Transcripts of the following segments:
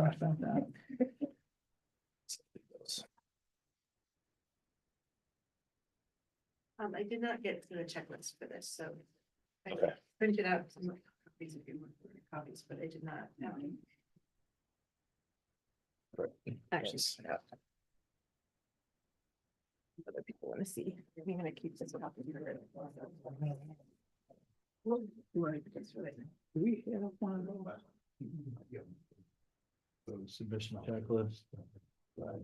talked about that. I did not get through the checklist for this, so. I Okay. printed out some copies if you want copies, but I did not. Actually. Other people want to see. We're gonna keep this copy. Right. Do we have one of those? Submission checklist. We're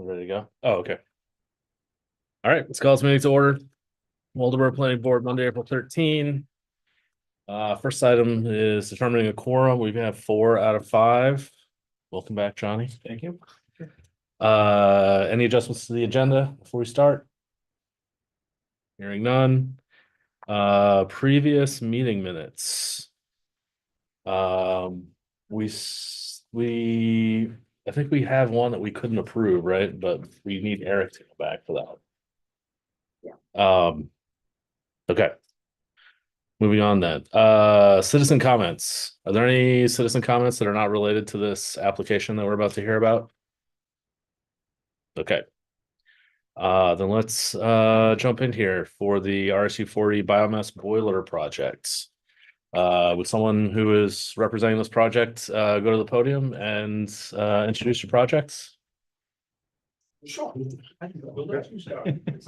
ready to go. Oh, okay. All right, let's call this meeting to order. Waldeboro Planning Board, Monday, April 13. First item is determining a quorum. We have 4 out of 5. Welcome back, Johnny. Thank you. Any adjustments to the agenda before we start? Hearing none. Previous meeting minutes. I think we have one that we couldn't approve, right? But we need Eric to go back for that. Okay. Moving on then. Citizen comments. Are there any citizen comments that are not related to this application that we're about to hear about? Okay. Then let's jump in here for the RSU 40 biomass boiler projects. Would someone who is representing this project go to the podium and introduce your projects? Sure.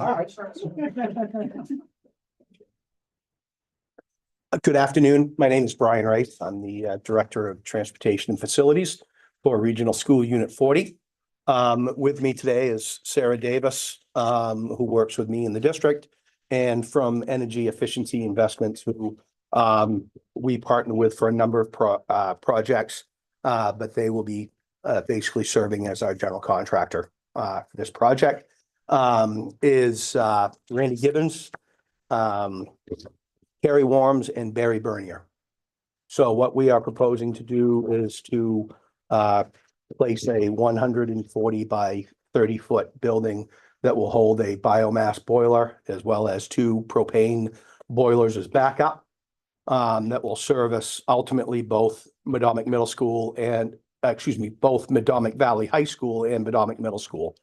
All right. Good afternoon. My name is Brian Wright. I'm the Director of Transportation and Facilities for Regional School Unit 40. With me today is Sarah Davis, who works with me in the district, and from Energy Efficiency Investments, who we partner with for a number of projects, but they will be basically serving as our general contractor for this project. Is Randy Gibbons, Kerry Worms, and Barry Bernier. So what we are proposing to do is to place a 140 by 30 foot building that will hold a biomass boiler as well as 2 propane boilers as backup, that will service ultimately both Madomic Middle School and, both Madomic Valley High School and Madomic Middle School.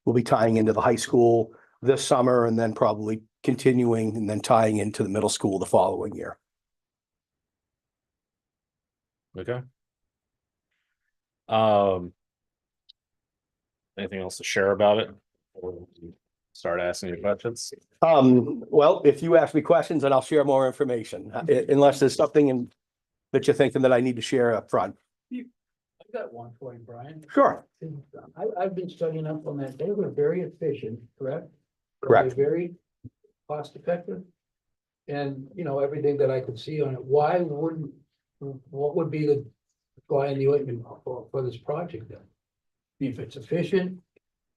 We'll be tying into the high school this summer and then probably continuing and then tying into the middle school the following year. Okay. Anything else to share about it? Or start asking your questions? Well, if you ask me questions, then I'll share more information, unless there's something that you're thinking that I need to share up front. I've got one for you, Brian. Sure. I've been studying up on that. They were very efficient, correct? Correct. They're very cost effective. And, you know, everything that I could see on it, what would be the fly in the ointment for this project then? If it's efficient,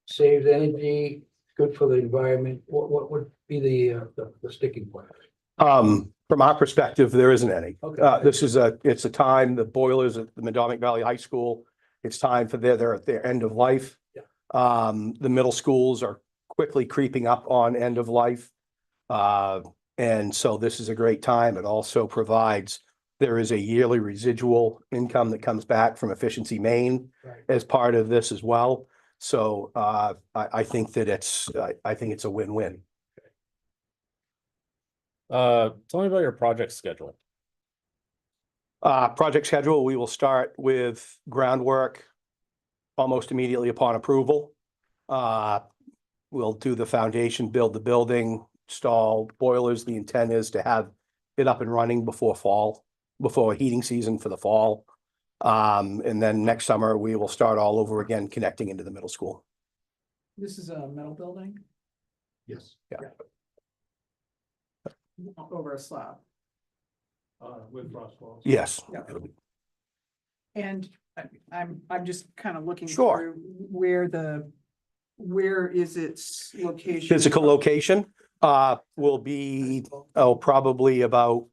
saves energy, good for the environment, what would be the sticking point? From our perspective, there isn't any. Okay. It's a time, the boilers at the Madomic Valley High School It's time for they're at their end of life. Yeah. The middle schools are quickly creeping up on end of life. And so this is a great time. It also provides, there is a yearly residual income that comes back from Efficiency Maine Right. as part of this as well. So I think that I think it's a win-win. Tell me about your project schedule. Project schedule, we will start with groundwork almost immediately upon approval. We'll do the foundation, build the building, install boilers. The intent is to have it up and running before fall, before heating season for the fall. And then next summer, we will start all over again, connecting into the middle school. This is a metal building Yes. over a slab. With frost walls. Yes. Yeah. And I'm just kind of looking Sure. through where is its location? Physical location, will be, probably about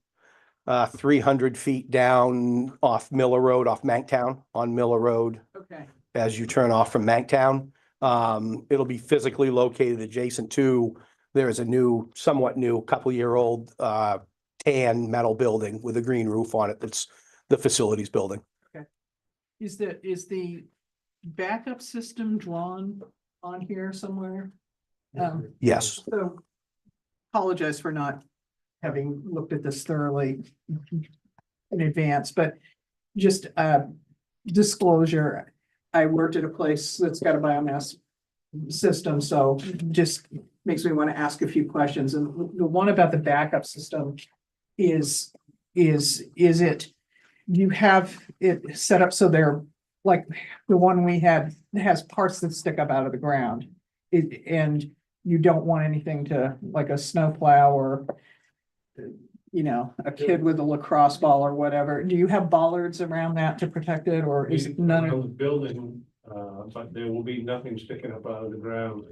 300 feet down off Miller Road, off Manktown, on Miller Road, Okay, as you turn off from Manktown. It'll be physically located adjacent to, there is a new, somewhat new, couple-year-old, tan metal building with a green roof on it. That's the facilities building. is the backup system drawn on here somewhere? Yes. So apologize for not having looked at this thoroughly in advance, but just disclosure, I worked at a place that's got a biomass system, so just makes me want to ask a few questions. And the one about the backup system is it, you have it set up so they're like the one we had has parts that stick up out of the ground. And you don't want anything to, like a snowplow or, you know, a kid with a lacrosse ball or whatever. Do you have bollards around that to protect it, or is it none On of? the building, but there will be nothing sticking up out of the ground.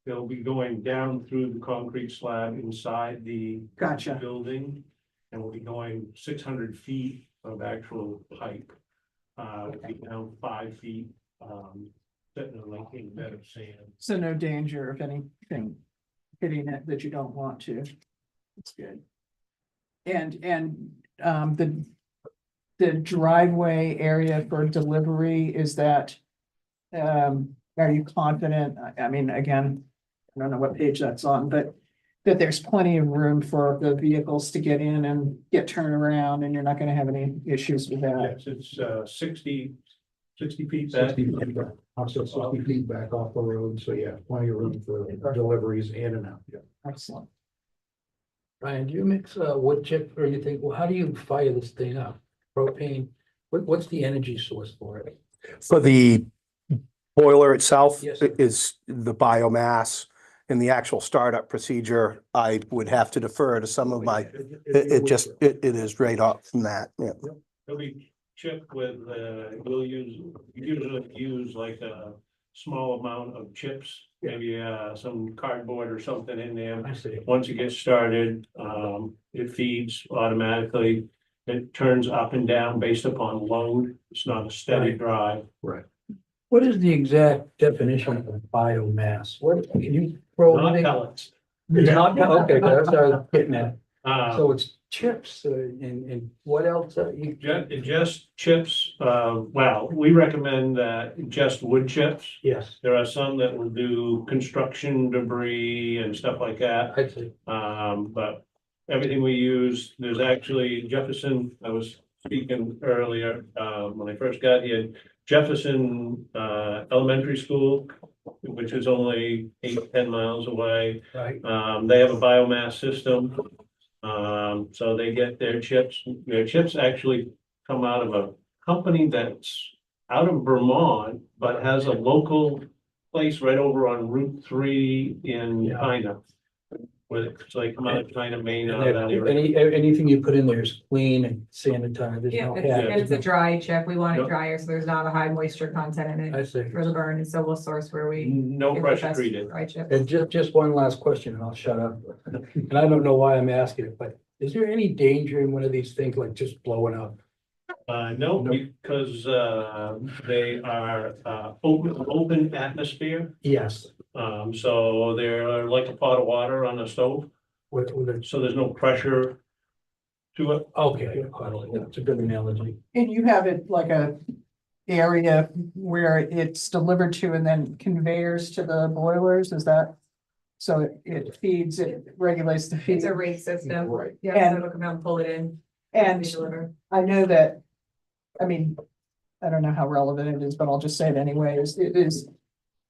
They'll be going down through the concrete slab inside the Gotcha. building. And we'll be going 600 feet of actual pipe. We'll be down 5 feet, sitting on like a bed of sand. So no danger of anything hitting it that you don't want to. That's good. And the driveway area for delivery, is that, are you confident? I mean, again, I don't know what page that's on, but that there's plenty of room for the vehicles to get in and get turned around, and you're not gonna have any issues with that? Yes, it's 60 feet back. 60 feet back, also 60 feet back off the road, so yeah, plenty of room for deliveries in and out. Yeah. Excellent. Ryan, do you mix wood chip or anything? Well, how do you fire this thing up? Propane? What's the energy source for it? For the boiler itself Yes, sir. is the biomass. In the actual startup procedure, I would have to defer to some of my, it is right off from that, yeah. It'll be chipped with, we'll usually use like a small amount of chips, maybe some cardboard or something in there. I see. Once it gets started, it feeds automatically. It turns up and down based upon load. It's not a steady drive. Right. What is the exact definition of biomass? What, can you throw Not anything? pellets. It's not, okay, that's what I was getting at. Uh, So it's chips and what else? just chips, well, we recommend just wood chips. Yes, There are some that will do construction debris and stuff like that. I see. But everything we use, there's actually Jefferson, I was speaking earlier, when I first got here, Jefferson, Elementary School, which is only 8-10 miles away. Right. They have a biomass system. So they get their chips. Their chips actually come out of a company that's out of Vermont, but has a local place right over on Route 3 in Yeah. China. Where it's like come out of China, Maine, out of that area. Anything you put in there is clean and sanitized. There's Yeah, no it's hazards. a dry chip. We want it Yep. drier, so there's not a high moisture content in I it see. for the burn, and so we'll source where we. No get the pressure best treated. Dry chip. And just one last question and I'll shut up. And I don't know why I'm asking it, but is there any danger in one of these things like just blowing up? No, because, they are, open atmosphere. Yes. So they're like a pot of water on a stove, With the, so there's no pressure to it. okay, that's a good analogy. And you have it like a area where it's delivered to and then conveyors to the boilers, is that? So it feeds, it regulates the feed. It's a rate system. Right. Yeah, And- so it'll come out and pull it in. And they deliver. I know that, I mean, I don't know how relevant it is, but I'll just say it anyways. It is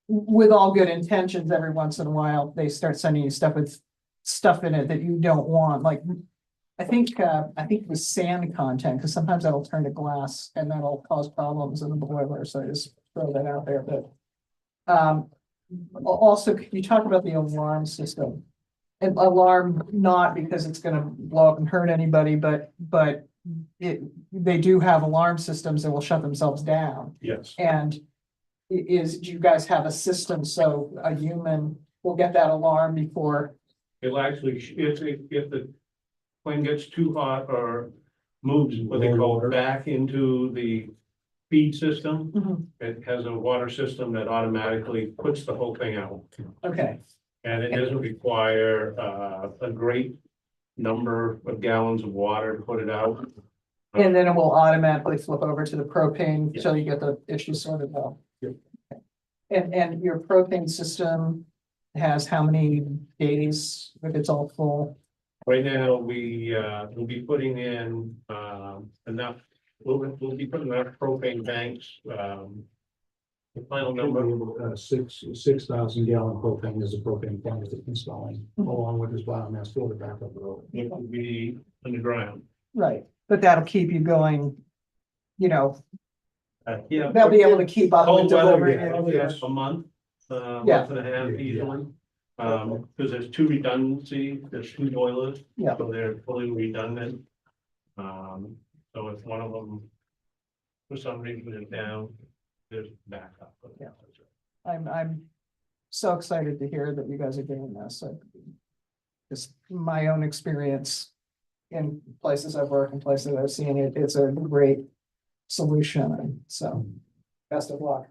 with all good intentions, every once in a while, they start sending you stuff with stuff in it that you don't want, like I think it was sand content, because sometimes that'll turn to glass and that'll cause problems in the boiler, so I just throw that out there, but also, could you talk about the alarm system? An alarm, not because it's gonna blow up and hurt anybody, but they do have alarm systems that will shut themselves down. Yes. And do you guys have a system so a human will get that alarm before? It'll actually, if the plane gets too hot or moves what they call back into the feed system, it has a water system that automatically puts the whole thing out. Okay, And it doesn't require, a great number of gallons of water to put it out. and then it will automatically flip over to the propane until you get the issue sorted out. Yep. And your propane system has how many days if it's all full? Right now, we'll be putting in, enough, we'll be putting enough propane tanks, the final number, 6,000 gallon propane is a propane tank that's installing, along with this biomass filter backup road. it will be underground. Right, but that'll keep you going, you know, Yeah. they'll be able to keep up with Cold weather, delivering yeah, it. probably a month, Yeah. month and a half Yeah. easily. Because there's two redundancy, there's two boilers. Yeah. So they're fully redundant. So if one of them, for some reason, is down, there's backup. Yeah. I'm so excited to hear that you guys are doing this. Just my own experience in places I've worked and places I've seen it, it's a great solution. And so best of luck.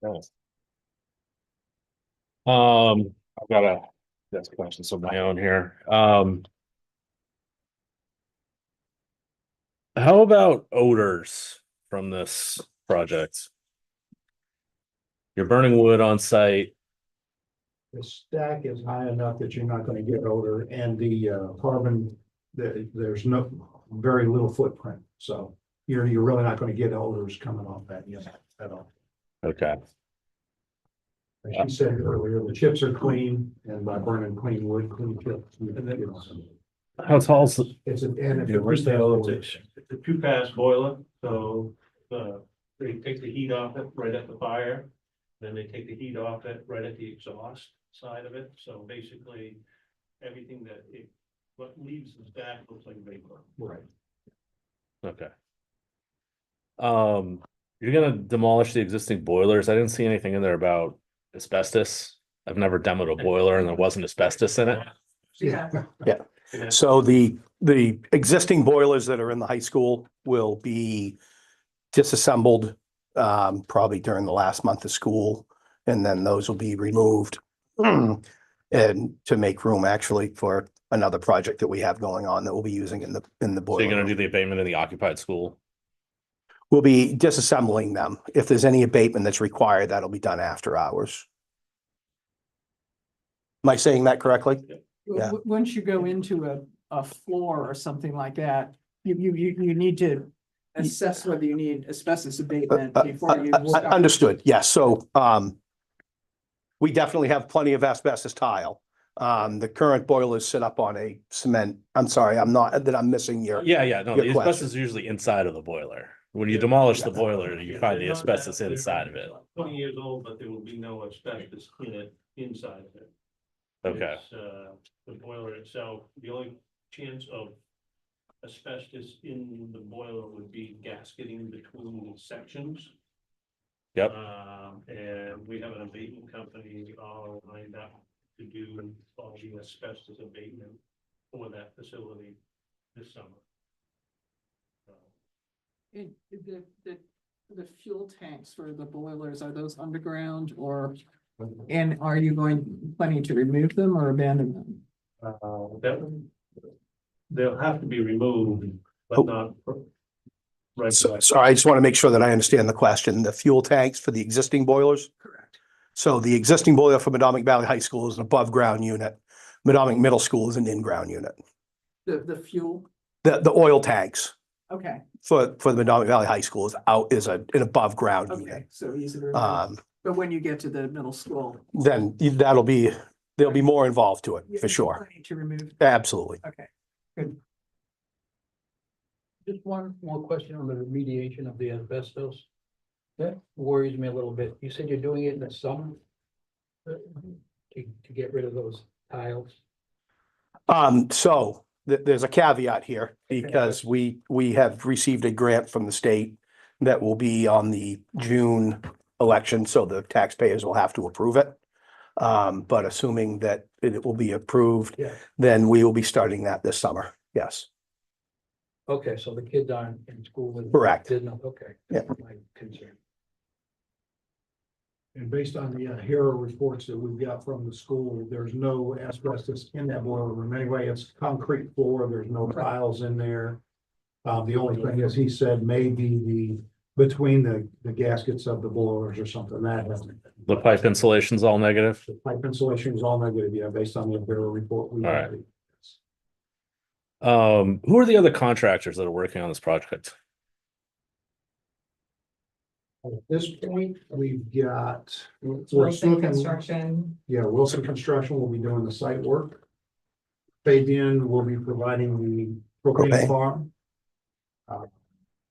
Nice. I've got a, that's questions of my own here. How about odors from this project? You're burning wood on site. The stack is high enough that you're not gonna get odor, and the carbon, there's no, very little footprint, so you're really not gonna get odors coming off that unit at all. Okay. As she said earlier, the chips are clean, and by burning clean wood, clean chips. How tall's the, It's an, and Yeah, where's the voltage? It's a two-pass boiler, so, they take the heat off it right at the fire. Then they take the heat off it right at the exhaust side of it, so basically, everything what leaves the stack looks like vapor. Right. okay. You're gonna demolish the existing boilers. I didn't see anything in there about asbestos. I've never demoed a boiler and there wasn't asbestos in it. Yeah. And So the existing boilers that are in the high school will be disassembled probably during the last month of school, and then those will be removed. And to make room actually for another project that we have going on that we'll be using in the So boiler. you're gonna do room. the abatement in the occupied school? We'll be disassembling them. If there's any abatement that's required, that'll be done after hours. Am I saying that correctly? Yeah. Once you go into a floor or something like that, you need to assess whether you need asbestos abatement before you. start. Understood, yes, so, we definitely have plenty of asbestos tile. The current boilers sit up on a cement, I'm sorry, I'm missing your. Yeah, no, Your the question. asbestos is usually inside of the boiler. When you demolish the boiler, you Yeah, find the they're not asbestos that- inside of it. 20 years old, but there will be no asbestos in it, inside of it. Okay, It's, the boiler itself, the only chance of asbestos in the boiler would be gasketing between sections. Yep. And we have an abatement company all lined up to do all the asbestos abatement for that facility this summer. And the fuel tanks for the boilers, are those underground or? And are you planning to remove them or abandon them? That, they'll have to be removed, Oh. but not. Right. Sorry, I just want to make sure that I understand the question. The fuel tanks for the existing boilers? Correct. So the existing boiler for Madomic Valley High School is an above ground unit. Madomic Middle School is an in-ground unit. The fuel, The oil tanks okay, for the Madomic Valley High School is an above ground okay, unit. so easy to remove. But But when you get to the middle school. then there'll be more involved to it, for you're sure. planning to remove, Absolutely. okay, good. Just one more question on the remediation of the asbestos. That worries me a little bit. You said you're doing it in the summer? To get rid of those tiles? So there's a caveat here because we have received a grant from the state that will be on the June election, so the taxpayers will have to approve it. But assuming that it will be approved, Yeah. then we will be starting that this summer. Yes. Okay, so the kids aren't in school. and Correct. Didn't, okay. Yeah. That's my concern. And based on the HERA reports that we've got from the school, there's no asbestos in that boiler room anyway. It's concrete floor. There's no tiles in there. The only thing is, he said maybe between the gaskets of the boilers or something that hasn't. The pipe insulation's all negative. The pipe insulation is all negative, yeah, based on the HERA report. We All right. Who are the other contractors that are working on this project? At this point, we've got. Wilson Construction. Yeah, Wilson Construction will be doing the site work. Fabian will be providing the propane Propane. farm.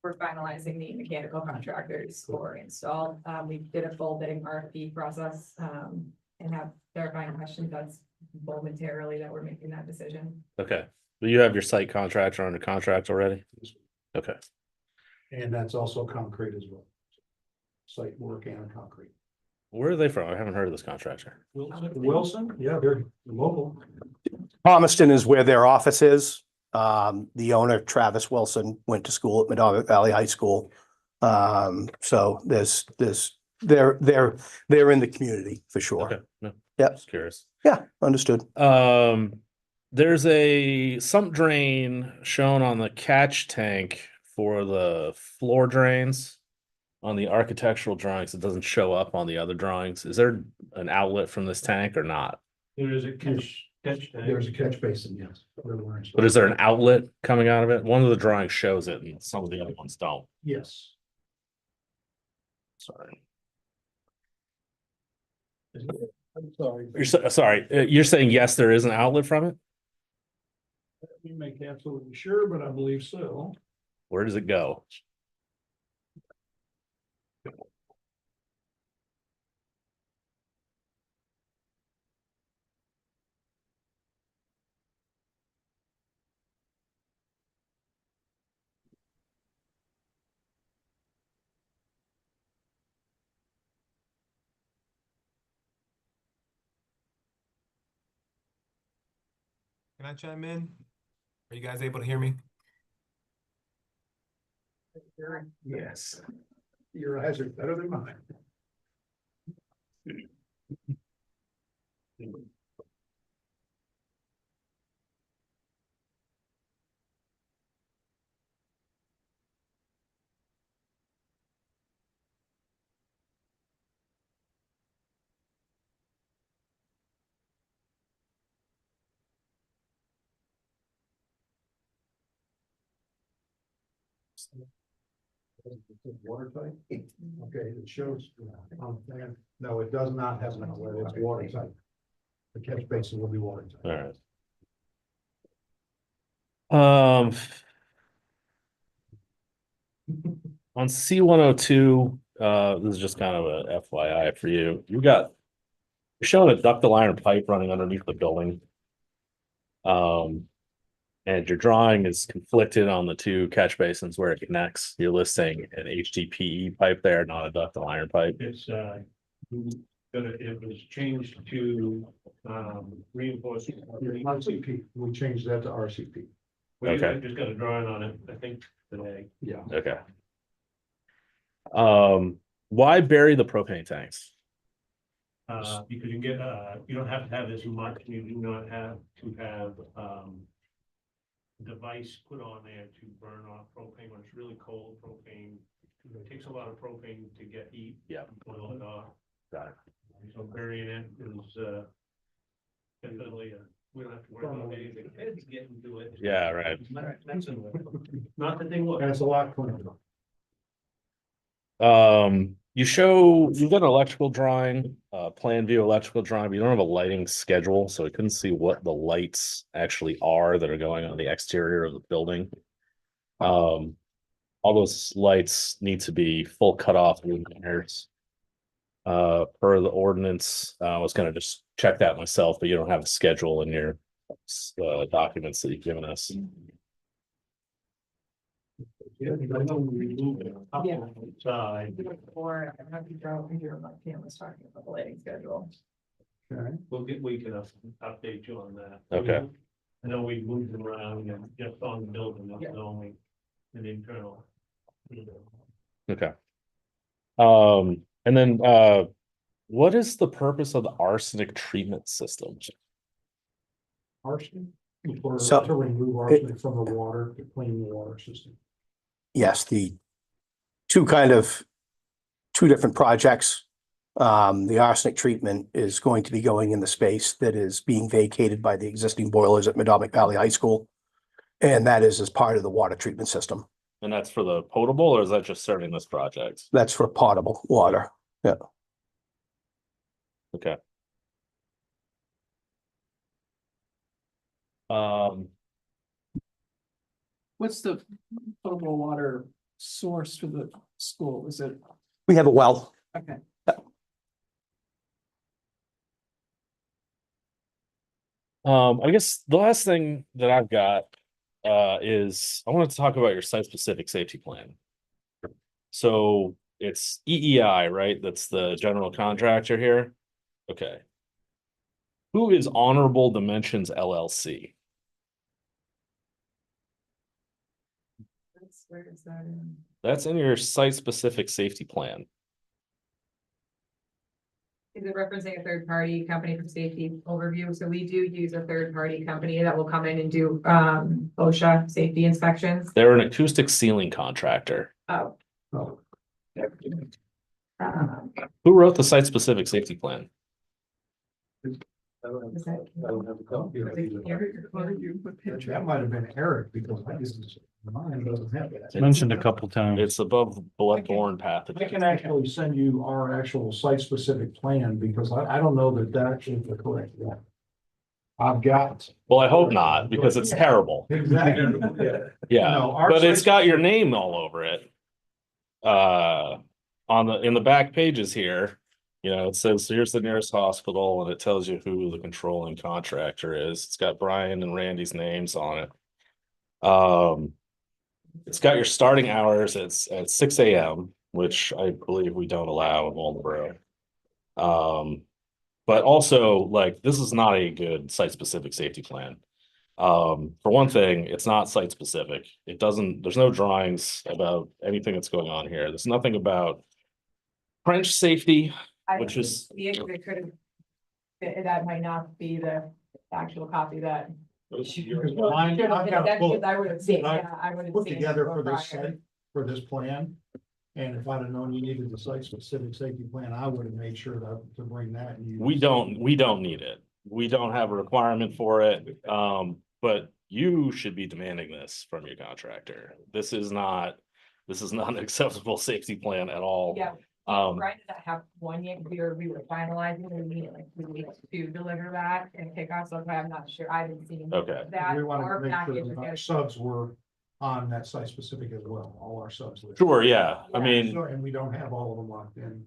We're finalizing the mechanical contractors for install. We did a full bidding RFP process, and have clarifying questions. That's momentarily that we're making that decision. Okay, do you have your site contractor under contract already? Okay, And that's also concrete as well. Site work and concrete. where are they from? I haven't heard of this contractor. Wilson, yeah, they're local. Palmerston is where their office is. The owner, Travis Wilson, went to school at Madomic Valley High School. So they're in the community for sure. Okay, no, Yep. just curious. Yeah, understood. There's a sump drain shown on the catch tank for the floor drains. On the architectural drawings, it doesn't show up on the other drawings. Is there an outlet from this tank or not? There is a catch tank. There's a catch basin, yes. But is there an outlet coming out of it? One of the drawings shows it and some of the other ones don't. Yes. Sorry. I'm sorry. Sorry, you're saying yes, there is an outlet from it? We make absolutely sure, but I believe so. Where does it go? Can I chime in? Are you guys able to hear me? Yes. Your eyes are better than mine. Watertight? Okay, it shows on the plan. No, it does not have an outlet. It's watertight. The catch basin will be watertight. All right. On C-102, this is just kind of a FYI for you. You're showing a ductile iron pipe running underneath the building. And your drawing is conflicted on the two catch basins where it connects. You're listing an HDPE pipe there, not a ductile iron pipe. It's, it was changed to, reinforced. RCP, we changed that to RCP. We Okay. just got a drawing on it, I think, today. Yeah. Okay. Why bury the propane tanks? Because you get, you don't have to have as much, you do not have to have, device put on there to burn off propane when it's really cold propane. It takes a lot of propane to get heat. Yeah. Boil it off. Got it. So burying it is, definitely, we don't have to worry about anything. It's getting to it. Yeah, right. Not that they would. And it's a lot cleaner. You've got an electrical drawing, plan view electrical drawing, but you don't have a lighting schedule, so I couldn't see what the lights actually are that are going on the exterior of the building. All those lights need to be full cutoff luminaires. Per the ordinance, I was gonna just check that myself, but you don't have a schedule in your documents that you've given us. Yeah, I know we removed it up Yeah. on the side. Or I have to go and hear my Pam was talking about the lighting schedule. We can update you on that. Okay. I know we moved them around and just on the building, Yeah. that's only an internal. Okay. And then, what is the purpose of the arsenic treatment system? Arsenic, for, So- to remove arsenic from the water, to clean the water system. Yes, the two different projects. The arsenic treatment is going to be going in the space that is being vacated by the existing boilers at Madomic Valley High School. And that is as part of the water treatment system. And that's for the potable, or is that just serving this project? That's for potable water. Okay. What's the potable water source for the school? Is it, We have a well. okay, I guess the last thing that I've got is I wanted to talk about your site-specific safety plan. So it's EEI, right? That's the general contractor here. Okay. Who is Honorable Dimensions LLC? Where is that in? That's in your site-specific safety plan. Is it referencing a third party company for safety overview? So we do use a third party company that will come in and do OSHA safety inspections. They're an acoustic ceiling contractor. Oh. Oh. Who wrote the site-specific safety plan? I don't Is that- have a copy of it. That might have been Eric, because mine doesn't have that. Mentioned a couple times. It's above bloodborne pathogens. I can actually send you our actual site-specific plan, because I don't know that that is the correct one. I've got. Well, I hope not, because it's terrible. Exactly. Yeah, No, our but it's site- got your name all over it. In the back pages here, you know, it says, here's the nearest hospital, and it tells you who the controlling contractor is. It's got Brian and Randy's names on it. It's got your starting hours. It's at 6 a.m., which I believe we don't allow in Waldeboro. But also, like, this is not a good site-specific safety plan. For one thing, it's not site-specific. There's no drawings about anything that's going on here. There's nothing about trench safety, which is, It could have, that might not be the actual copy that. Mine, I've got a book I would have seen, that I yeah, I would have put seen. together for prior. this site, for this plan. And if I'd have known you needed the site-specific safety plan, I would have made sure to bring that. and use- we don't need it. We don't have a requirement for it. But you should be demanding this from your contractor. This is not an acceptable safety plan at all. Yeah. Um, Brian did not have one yet, we were finalizing, we needed like 2 weeks to deliver that and kick off, so I'm not sure, I haven't seen. Okay. That We wanted or to make sure package. that our subs were on that site-specific as well, all our subs. were. Sure, yeah. I Yeah. mean, So, and we don't have all of them locked in,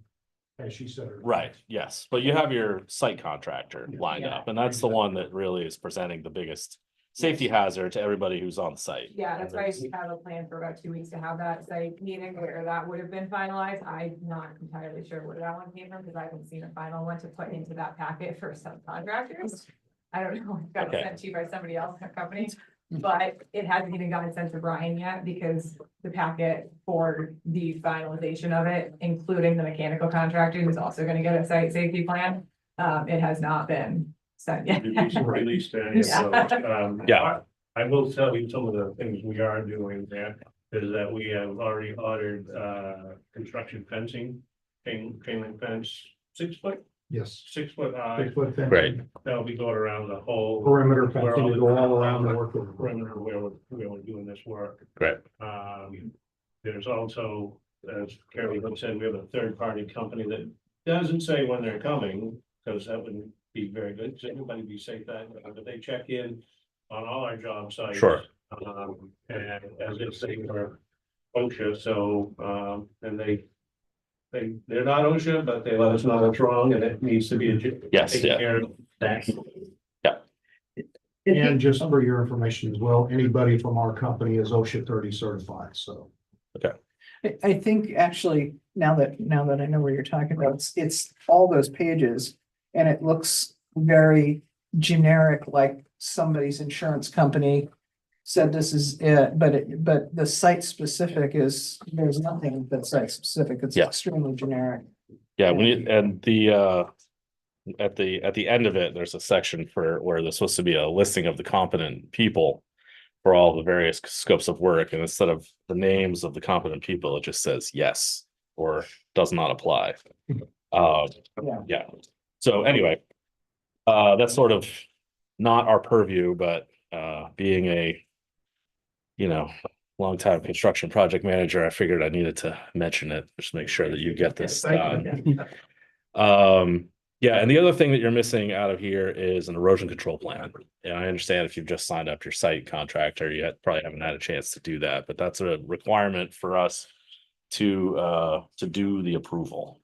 as she said. earlier. right, yes, but you have your site contractor lined Yeah. up, and that's the one that really is presenting the biggest safety hazard to everybody who's on site. Yeah, that's why we have a plan for about 2 weeks to have that site meeting where that would have been finalized. I'm not entirely sure where that one came from, because I haven't seen a final one to put into that packet for subcontractors. I don't know, it got Okay. sent to you by somebody else in the company, but it hasn't even gotten sent to Brian yet, because the packet for the finalization of it, including the mechanical contractor who's also gonna get a site safety plan, it has not been sent yet. Released any of Yeah. those. Yeah. I will tell you some of the things we are doing there, is that we have already ordered, construction fencing, chain link fence, 6 foot, Yes. 6 foot high, 6 foot fence. Great. that'll be going around the whole. Perimeter where fencing to go all around the work. Perimeter where we're doing this work. Great. There's also, as Carrie had said, we have a third party company that doesn't say when they're coming, because that wouldn't be very good, because everybody be safe that, but they check in on all our job sites. Sure. And as they say, we're OSHA, so, and they're not OSHA, but they let us know what's wrong, and it needs to be. Yes, taken yeah. care of. That. And just for your information as well, anybody from our company is OSHA 30 certified, so. I think actually, now that I know what you're talking about, it's all those pages. And it looks very generic, like somebody's insurance company said this is it, but the site specific there's nothing that's site specific. It's Yeah. extremely generic. Yeah, when you, and the at the end of it, there's a section for where there's supposed to be a listing of the competent people for all the various scopes of work, and instead of the names of the competent people, it just says yes or does not apply. Yeah. Yeah. So anyway, that's sort of not our purview, but being a longtime construction project manager, I figured I needed to mention it, just to make sure that you get this done. Yeah, and the other thing that you're missing out of here is an erosion control plan. And I understand if you've just signed up your site contractor, you probably haven't had a chance to do that, but that's a requirement for us to do the approval.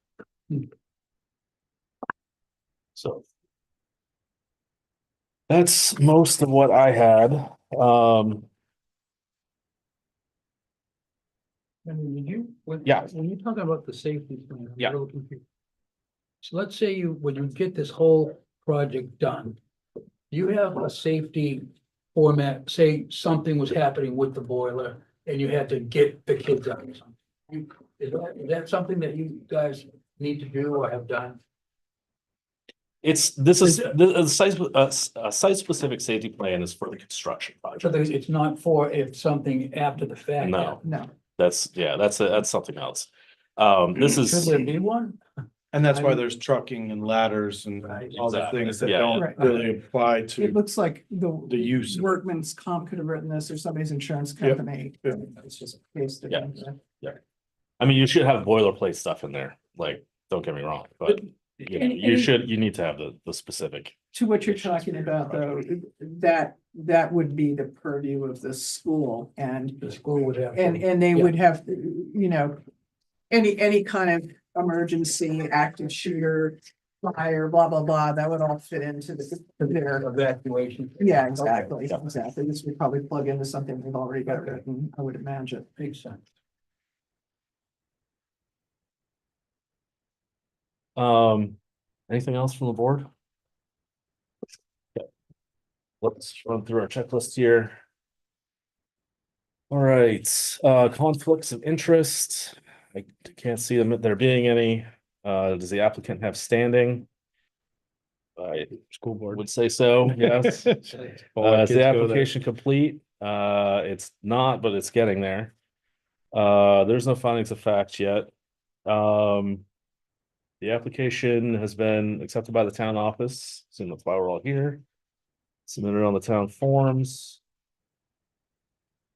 So that's most of what I had. Yeah. When you're talking about the safety plan. I'm a Yeah. little confused. So let's say when you get this whole project done, you have a safety format, say something was happening with the boiler and you had to get the kids out or something. Is that something that you guys need to do or have done? This is the site specific safety plan is for the construction So project. it's not for if something after the fact. No. No, That's something else. This Should is, there be one? And that's why there's trucking and ladders and Right. all the Exactly. things that Yeah. don't Right. really apply it to looks like the use. Workman's Comp could have written this, or somebody's insurance Yep. company. Yep. It's just pasted. Yeah. in there. I mean, you should have boilerplate stuff in there, like, don't get me wrong, but And- you need to have the specific. To what you're talking about, though, that would be the purview of the school and, The school would have. and they Yeah. would have, any kind of emergency, active shooter, fire, blah, blah, blah, that would all fit into their, Evacuation. yeah, exactly, Yeah. exactly. This would probably plug into something we've already got written, I would imagine. Makes sense. Anything else from the board? Okay. Let's run through our checklist here. All right, conflicts of interest. I can't see there being any. Does the applicant have standing? School board. Would say so, yes. Is the application complete? It's not, but it's getting there. There's no findings of fact yet. The application has been accepted by the town office, so that's why we're all here. Submitted on the town forms.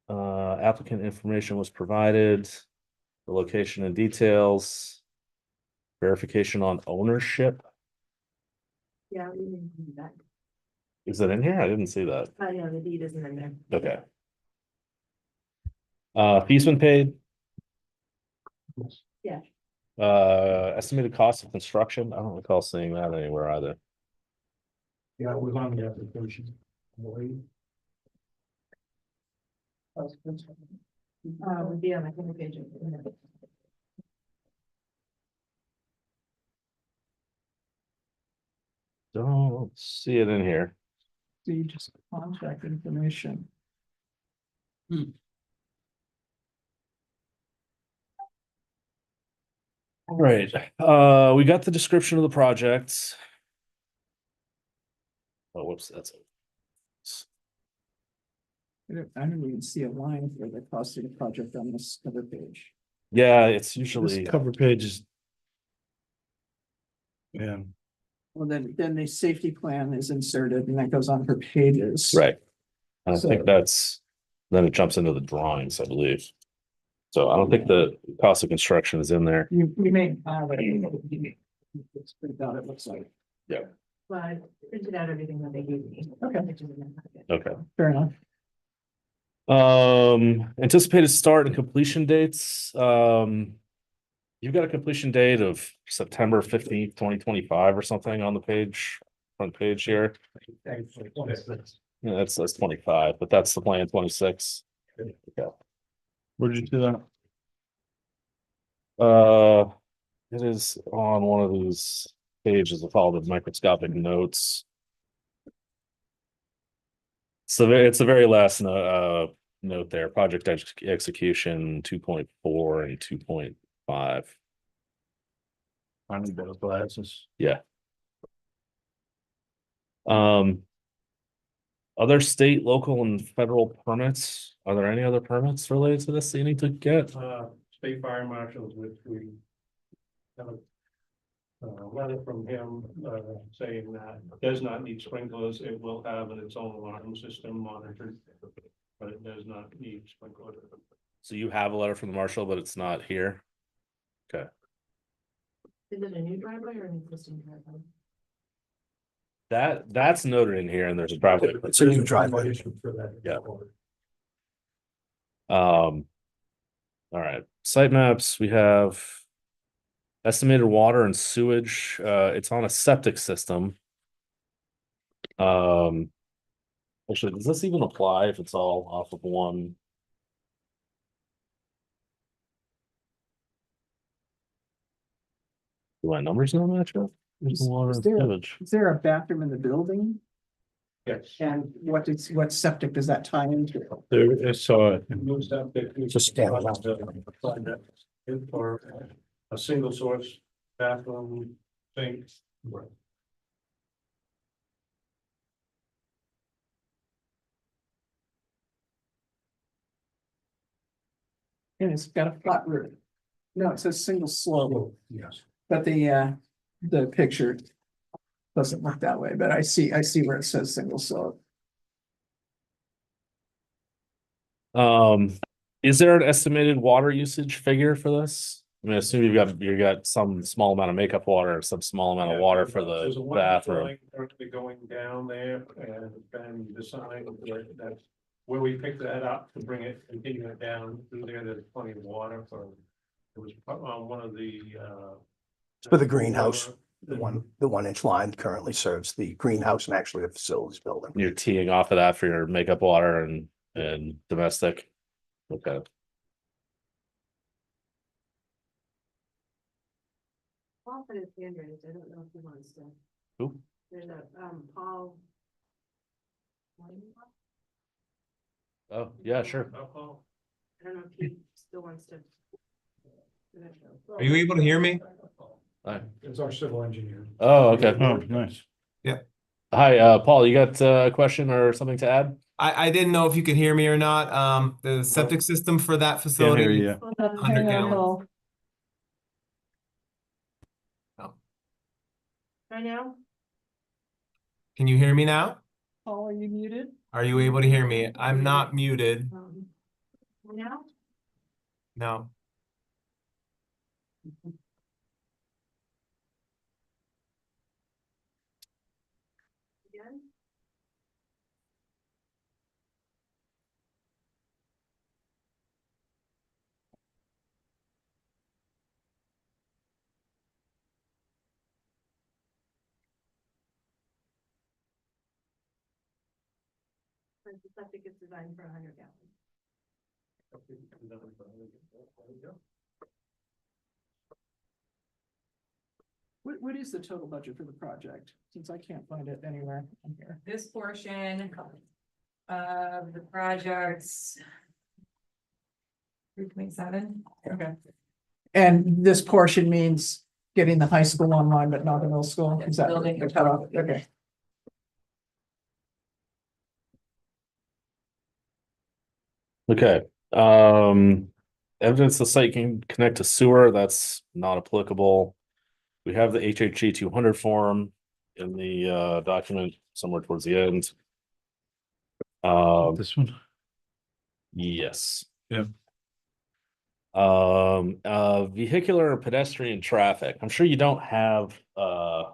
Applicant information was provided, the location and details. Verification on ownership. Yeah, we didn't do that. Is that in here? I didn't see that. Oh, yeah, the deed isn't in there. Okay. Fees been paid? Yeah. Estimated cost of construction, I don't recall seeing that anywhere either. Yeah, it was on the application. I believe. Would be on the second page. Don't see it in here. See, just contact information. All right, we got the description of the project. Oh, whoops, that's it. I don't even see a line for the cost of the project on this cover page. Yeah, it's This usually, cover page is. Yeah, Well, then the safety plan is inserted and that goes on for pages. right. I So- think then it jumps into the drawings, I believe. So I don't think the cost of construction is in there. We may have it. It's pretty out, it looks like. But I printed out everything that they gave me. Okay. Okay. Fair enough. Anticipated start and completion dates. You've got a completion date of September 15th, 2025 or something on the page, front page here. Yeah, that's 25, but that's the plan 26. Okay. where'd you see that? It is on one of these pages with all the microscopic notes. So it's the very last note there, project execution 2.4 and 2.5. I need those glasses. Other state, local and federal permits, are there any other permits related to this that you need to get? State fire marshals, which we have a letter from him, saying that it does not need sprinklers. It will have its own alarm system monitored, but it does not need sprinklers. So you have a letter from the marshal, but it's not here. Is it a new driveway or an existing driveway? That's noted in here and there's a driveway. It's a new driveway. For that. Yeah. All right, site maps, we have estimated water and sewage, it's on a septic system. Actually, does this even apply if it's all off of one? Do my numbers not match up? There's the water and sewage. Is there a bathroom in the building? Yes. And what septic does that tie into? There is, New septic. Just stand alone. For a single source bathroom sink. And it's got a flat roof. No, it says single slope, Yes. but the picture doesn't look that way, but I see where it says single slope. Is there an estimated water usage figure for this? I mean, I assume you got some small amount of makeup water, or some small amount of water for There's a the water bathroom. line Currently going down there and then deciding that's where we pick that up to bring it, continue it down through there. There's plenty of water for. It was on one of the For the greenhouse. The 1 inch line currently serves the greenhouse and actually the facilities building. You're teeing off of that for your makeup water and domestic. Okay. Paul put his hand raised. I don't know if he wants to. Who? There's a, Paul. Oh, yeah, sure. alcohol. I don't know if he still wants to. Are you able to hear me? Hi. It's our civil engineer. Oh, okay. oh, nice. Hi, Paul, you got a question or something to add? I didn't know if you could hear me or not. The septic system for that Can't facility. hear you. 100 Hang on, gallons. Paul. Right now? Can you hear me now? Paul, are you muted? Are you able to hear me? I'm not muted. Right now? No. Again? The septic is designed for 100 gallons. What is the total budget for the project? Since I can't find it anywhere on here. This portion of the projects. 3.7. Okay. And this portion means getting the high school online, but not the middle school? Is that Building the cutoff? Okay. Okay, evidence the site can connect to sewer, that's not applicable. We have the HHG 200 form in the document somewhere towards the end. This one? Yes. Yep. Vehicular and pedestrian traffic. I'm sure you don't have a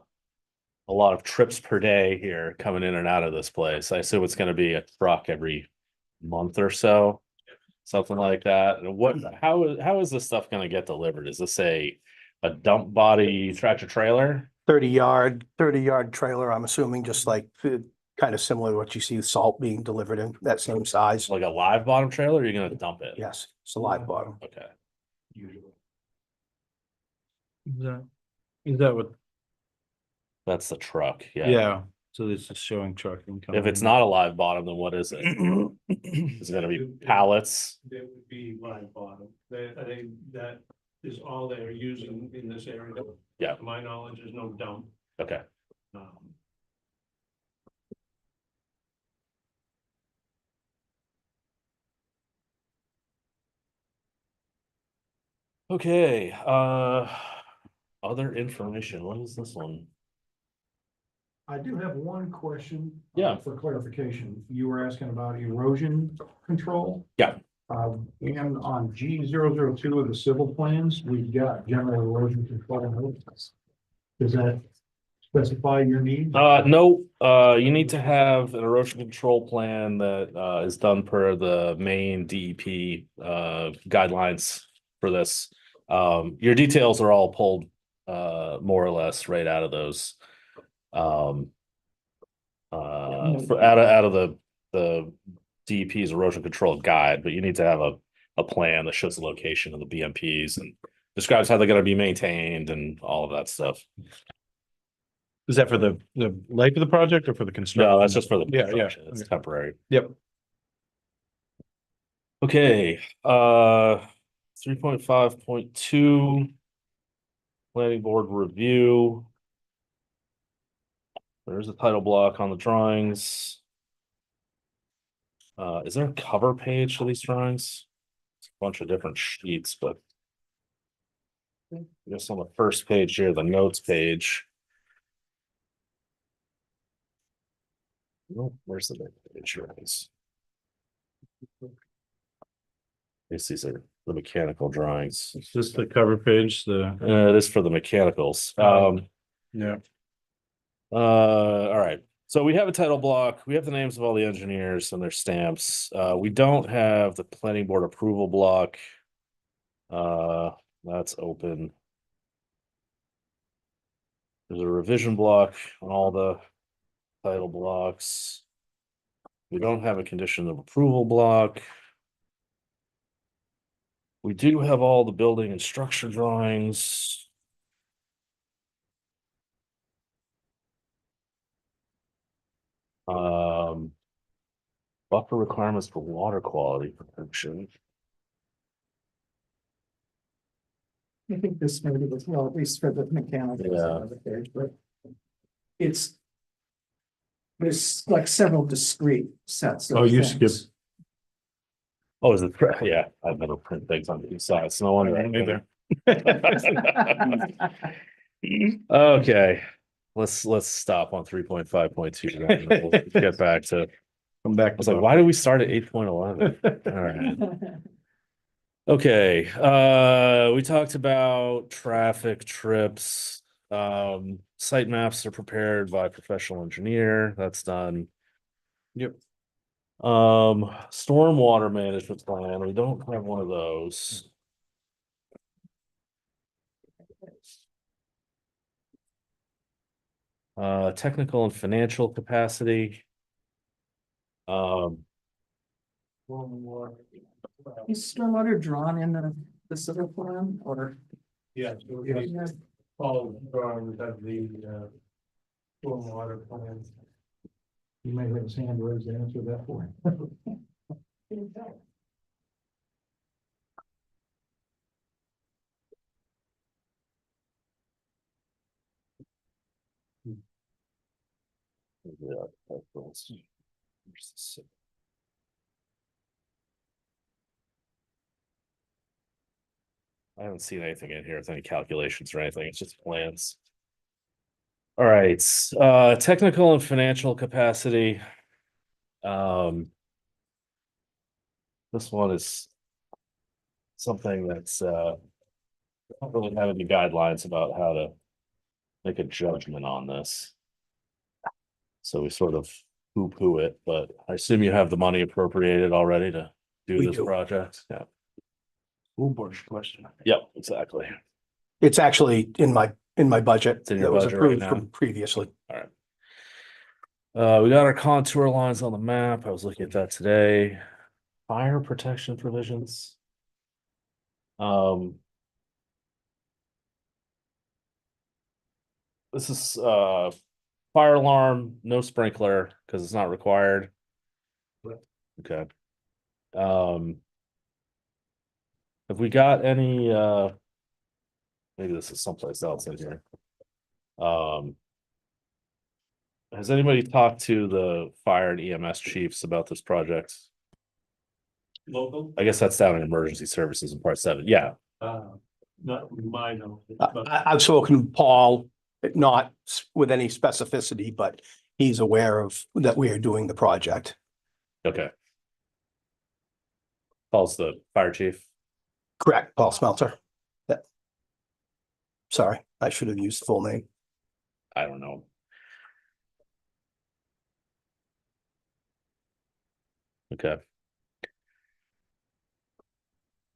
lot of trips per day here coming in and out of this place. I assume it's gonna be a truck every month or so. Something like that. And how is this stuff gonna get delivered? Is this a dump body tractor trailer? 30 yard trailer, I'm assuming, just like kind of similar to what you see salt being delivered in, that same size. Like a live bottom trailer, or you're gonna dump it? Yes, it's a live bottom. Okay. Is that what? That's the truck, yeah. Yeah, so this is showing trucking. If it's not a live bottom, then what is it? Is it gonna be pallets? That would be live bottom. That is all they're using in this area. Yeah. To my knowledge, there's no dump. Okay, Um, okay, other information, what is this one? I do have one question. Yeah. For clarification, you were asking about erosion control. Yeah. And on G 002 of the civil plans, we've got general erosion control notes. Does that specify your needs? No, you need to have an erosion control plan that is done per the main DEP guidelines for this. Your details are all pulled more or less right out of those. Out of the DEP's erosion control guide, but you need to have a plan that shows the location of the BMPs and describes how they're gonna be maintained and all of that stuff. Is that for the life of the project or for the construction? No, that's just for the Yeah, construction. yeah. It's temporary. Yep. Okay, 3.5.2. Planning board review. There's a title block on the drawings. Is there a cover page for these drawings? It's a bunch of different sheets, but. I guess on the first page here, the notes page. Oh, where's the next page? Here it is. Yes, these are the mechanical drawings. It's just the cover page, It is for the mechanicals. yeah. All right. So we have a title block. We have the names of all the engineers and their stamps. We don't have the planning board approval block. That's open. There's a revision block on all the title blocks. We don't have a condition of approval block. We do have all the building and structure drawings. Buffer requirements for water quality protection. I think this maybe was, well, at least for the mechanical. Yeah. Page, but there's like several discrete sets. of Oh, you things. skipped. Oh, is it? Yeah, I've never print things on these sides. No wonder. Neither. Okay, let's stop on 3.5.2. We'll get back to. Come back. I was like, why did we start at 8.11? All right. Okay, we talked about traffic trips. Site maps are prepared by professional engineer. That's done. Yep. Stormwater management plan. We don't have one of those. Technical and financial capacity. Is stormwater drawn in the civil plan or? Yeah. so we Follow drawings of the stormwater plan. You may have his hand raised to answer that for him. Yeah, that's- I haven't seen anything in here with any calculations or anything. It's just plans. All right, technical and financial capacity. This one is something that's, don't really have any guidelines about how to make a judgment on this. So we sort of poo-poo it, but I assume you have the money appropriated already to do We this do. project. Yeah. School board question. Yep, exactly. It's actually in my budget. It's in your that was budget right approved now? from previously. All right. We got our contour lines on the map. I was looking at that today. Fire protection provisions. This is fire alarm, no sprinkler, because it's not required. Okay. Have we got any maybe this is someplace else in here. Has anybody talked to the fire and EMS chiefs about this project? Local, I guess that's down in emergency services in part 7. Yeah. not mine, but I've spoken to Paul, not with any specificity, but he's aware of that we are doing the project. Okay. Paul's the fire chief. Correct, Paul Smelter. Yeah. Sorry, I should have used full name. I don't know. Okay.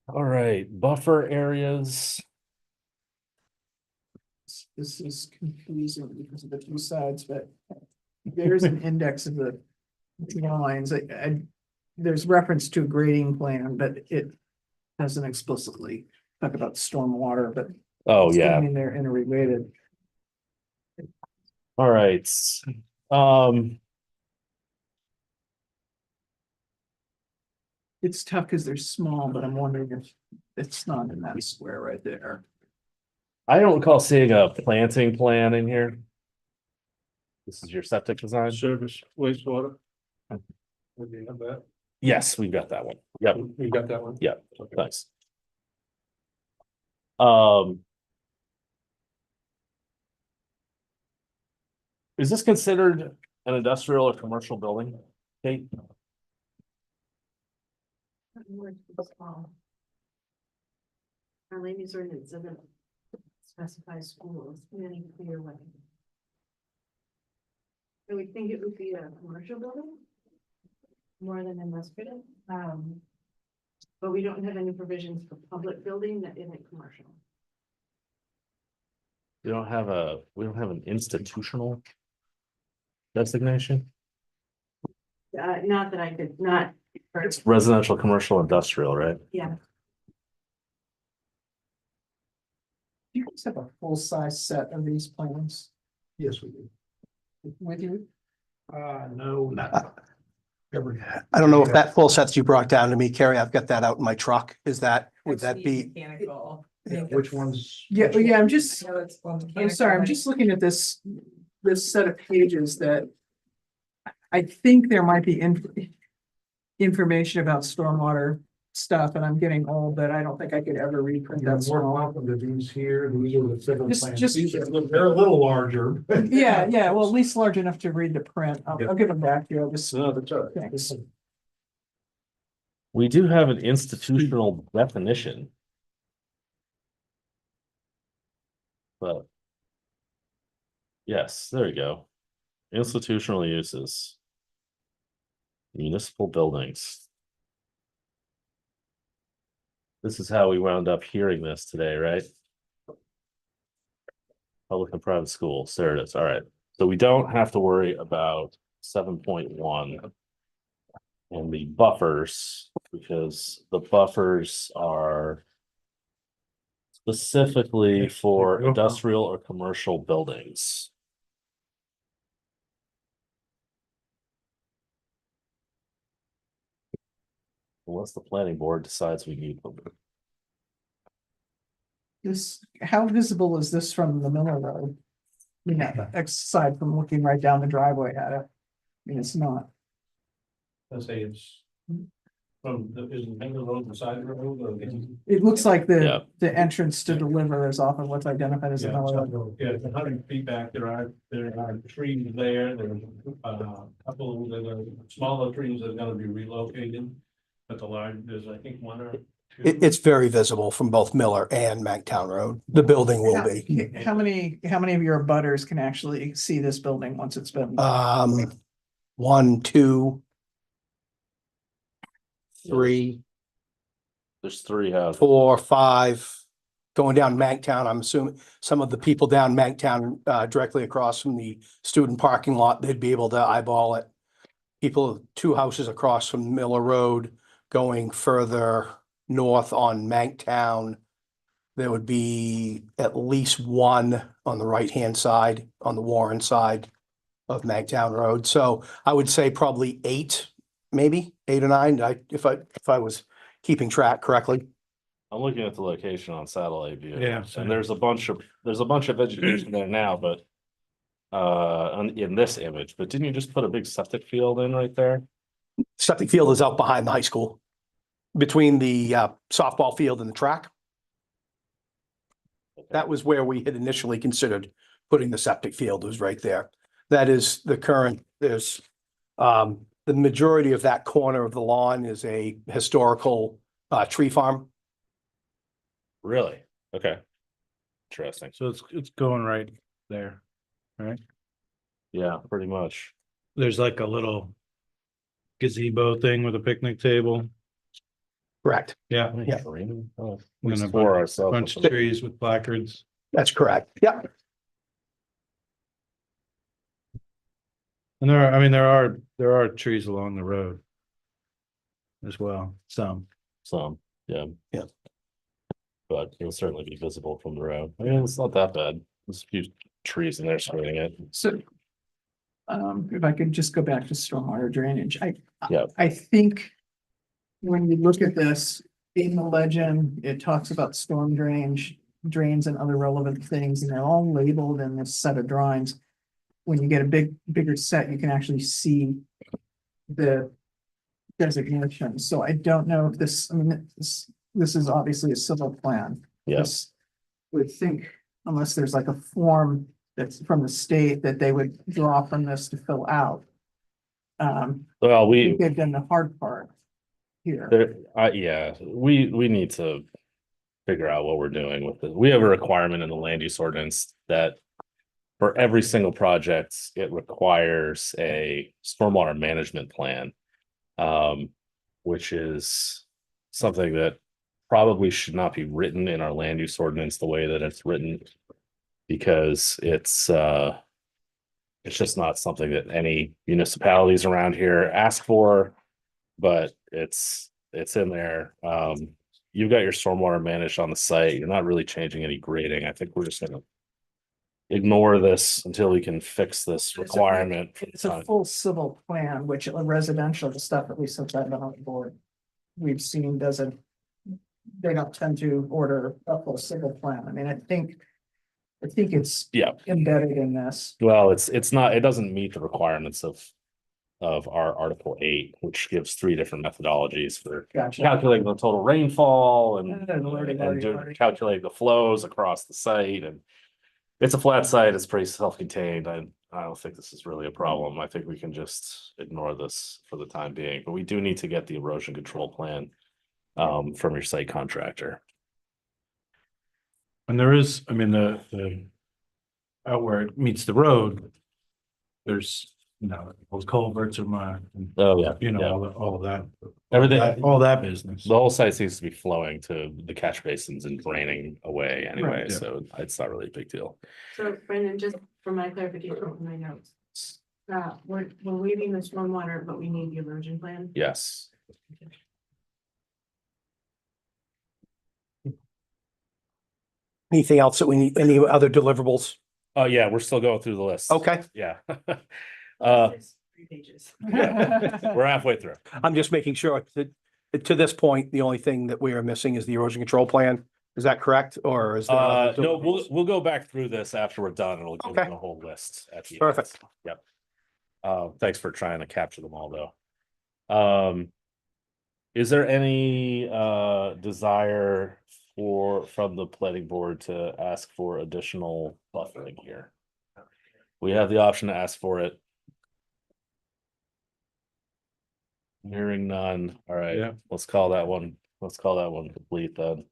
All right, buffer areas. This is confusing because of the two sides, but there's an index of the lines. There's reference to a grading plan, but it doesn't explicitly talk about stormwater, but. Oh, it's yeah. I mean, they're interrelated. All right. It's tough because they're small, but I'm wondering if it's not in that square right there. I don't recall seeing a planting plan in here. This is your septic design? service wastewater. Would you have that? Yes, we've got that one. Yep, You got that one? yep, Okay. thanks. Is this considered an industrial or commercial building? Kate? Our land use ordinance doesn't specify schools in any clear way. So we think it would be a commercial building more than industrial. But we don't have any provisions for public building that isn't commercial. We don't have an institutional designation? Not that I could, not. It's residential, commercial, industrial, right? Yeah, Do you guys have a full-size set of these plans Yes, we do. with you? No. I don't know if that full sets you brought down to me, Carrie. I've got that out in my truck. Is that, would that Actually, be? Mechanical. Which ones? Yeah, which yeah, one? I'm just, No, it's on I'm mechanical, sorry, I'm but just looking at this set of pages that I think there might be information about stormwater stuff, and I'm getting old, but I don't think I could ever reprint You're that more small. welcome to these here. These are the civil Just- plans. just- These are they're a little larger. Yeah, yeah, well, at least large enough to read the print. I'll give them back to you. I'll just, No, that's all right. thanks. We do have an institutional definition. But. Yes, there you go. Institutional uses. Municipal buildings. This is how we wound up hearing this today, right? Public and private schools, there it is, all right. So we don't have to worry about 7.1. And the buffers. because the buffers are specifically for industrial or commercial buildings. Unless the planning board decides we need them. This, how visible is this from the Miller Road? Yeah, aside from looking right down the driveway at it. I mean, it's not. Let's say it's from the, is the main road beside the road or? It looks like Yeah. the entrance to deliver is off of what's identified as the Miller Road. Yeah, it's 100 feet back, there are trees there, there's a couple that are smaller trees that are gonna be relocated. But the large, there's I think one or two. It's very visible from both Miller and Macktown Road. The building will be. How many of your butters can actually see this building once it's been? 1, 2, 3, There's 3 houses. 4, 5. Going down Manktown, I'm assuming some of the people down Manktown, directly across from the student parking lot, they'd be able to eyeball it. People 2 houses across from Miller Road going further north on Manktown. There would be at least 1 on the right-hand side, on the Warren side of Manktown Road. So I would say probably 8, maybe 8 or 9, if I was keeping track correctly. I'm looking at the location on satellite view. Yeah, same. And there's a bunch of vegetation there now, but in this image, but didn't you just put a big septic field in right there? Septic field is out behind the high school, between the softball field and the track. That was where we had initially considered putting the septic field, was right there. That is the current, there's the majority of that corner of the lawn is a historical tree farm. Really? Okay. Interesting. So it's going right there, right? Yeah, pretty much. There's like a little gazebo thing with a picnic table. Correct. Yeah. Yeah. Oh, And a for ourselves. bunch of trees with placards. That's correct. Yep. And there are trees along the road. As well, some. Some, yeah. Yeah. But it'll certainly be visible from the road. I mean, it's not that bad. There's a few trees in there screening it. So. If I could just go back to stormwater drainage, Yeah. I think. When you look at this, in the legend, it talks about storm drains and other relevant things, and they're all labeled in this set of drawings. When you get a bigger set, you can actually see the designation. So I don't know if this, I mean, this is obviously a civil plan. Yes. Would think, unless there's like a form that's from the state that they would draw from this to fill out. Well, we, They've done the hard part here. there, yeah, we need to figure out what we're doing with it. We have a requirement in the land use ordinance that for every single project, it requires a stormwater management plan. Which is something that probably should not be written in our land use ordinance the way that it's written. Because it's just not something that any municipalities around here ask for. But it's in there. You've got your stormwater managed on the site. You're not really changing any grading. I think we're just gonna ignore this until we can fix this requirement. It's a full civil plan, which a residential stuff, at least since I've been on the board, we've seen doesn't. They don't tend to order a full civil plan. I mean, I think it's Yeah, embedded in this. well, it's not, it doesn't meet the requirements of our Article 8, which gives 3 different methodologies for Gotcha. calculating the total rainfall and Lordy. calculate the flows across the site. And it's a flat site, it's pretty self-contained. I don't think this is really a problem. I think we can just ignore this for the time being, but we do need to get the erosion control plan from your site contractor. And there is, I mean, the out where it meets the road. There's, those culverts are marked. Oh, yeah. All of that. Everything, All that business. the whole site seems to be flowing to the catch basins and draining away anyway, Right, yeah. so it's not really a big deal. So Brendan, just for my clarification of my notes. We're waiving the stormwater, but we need the erosion plan. Yes. Anything else that we need, any other deliverables? Oh, yeah, we're still going through the list. Okay, Yeah. It's 3 pages. We're halfway through. I'm just making sure that to this point, the only thing that we are missing is the erosion control plan. Is that correct? Or is there? other No, deliverables? we'll go back through this after we're done. It'll give you Okay. the whole list at the end. Perfect. Yep. Thanks for trying to capture them all, though. Is there any desire from the planning board to ask for additional buffering here? We have the option to ask for it. Hearing none. All right, Yeah. let's call that one complete then.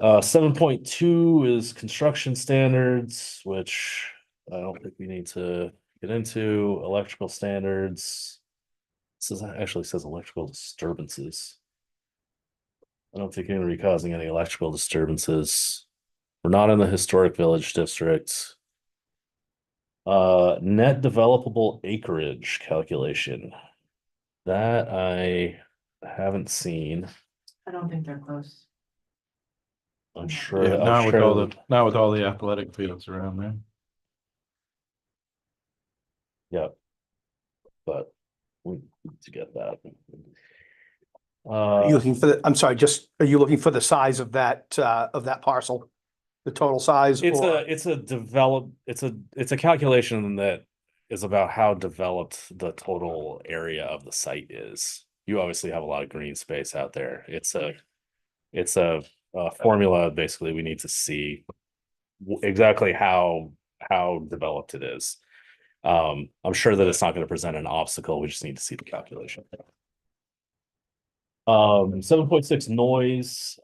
7.2 is construction standards, which I don't think we need to get into. Electrical standards. This actually says electrical disturbances. I don't think anybody causing any electrical disturbances. We're not in the historic village district. Net developable acreage calculation. That I haven't seen. I don't think they're close. I'm sure. Yeah, I'm not with sure all not with all the athletic fields around there. Yep. But we need to get that. Are you looking for I'm sorry, are you looking for the size of that parcel? The total size? It's or- it's a calculation that is about how developed the total area of the site is. You obviously have a lot of green space out there. It's a formula. Basically, we need to see exactly how developed it is. I'm sure that it's not going to present an obstacle. We just need to see the calculation. 7.6 noise.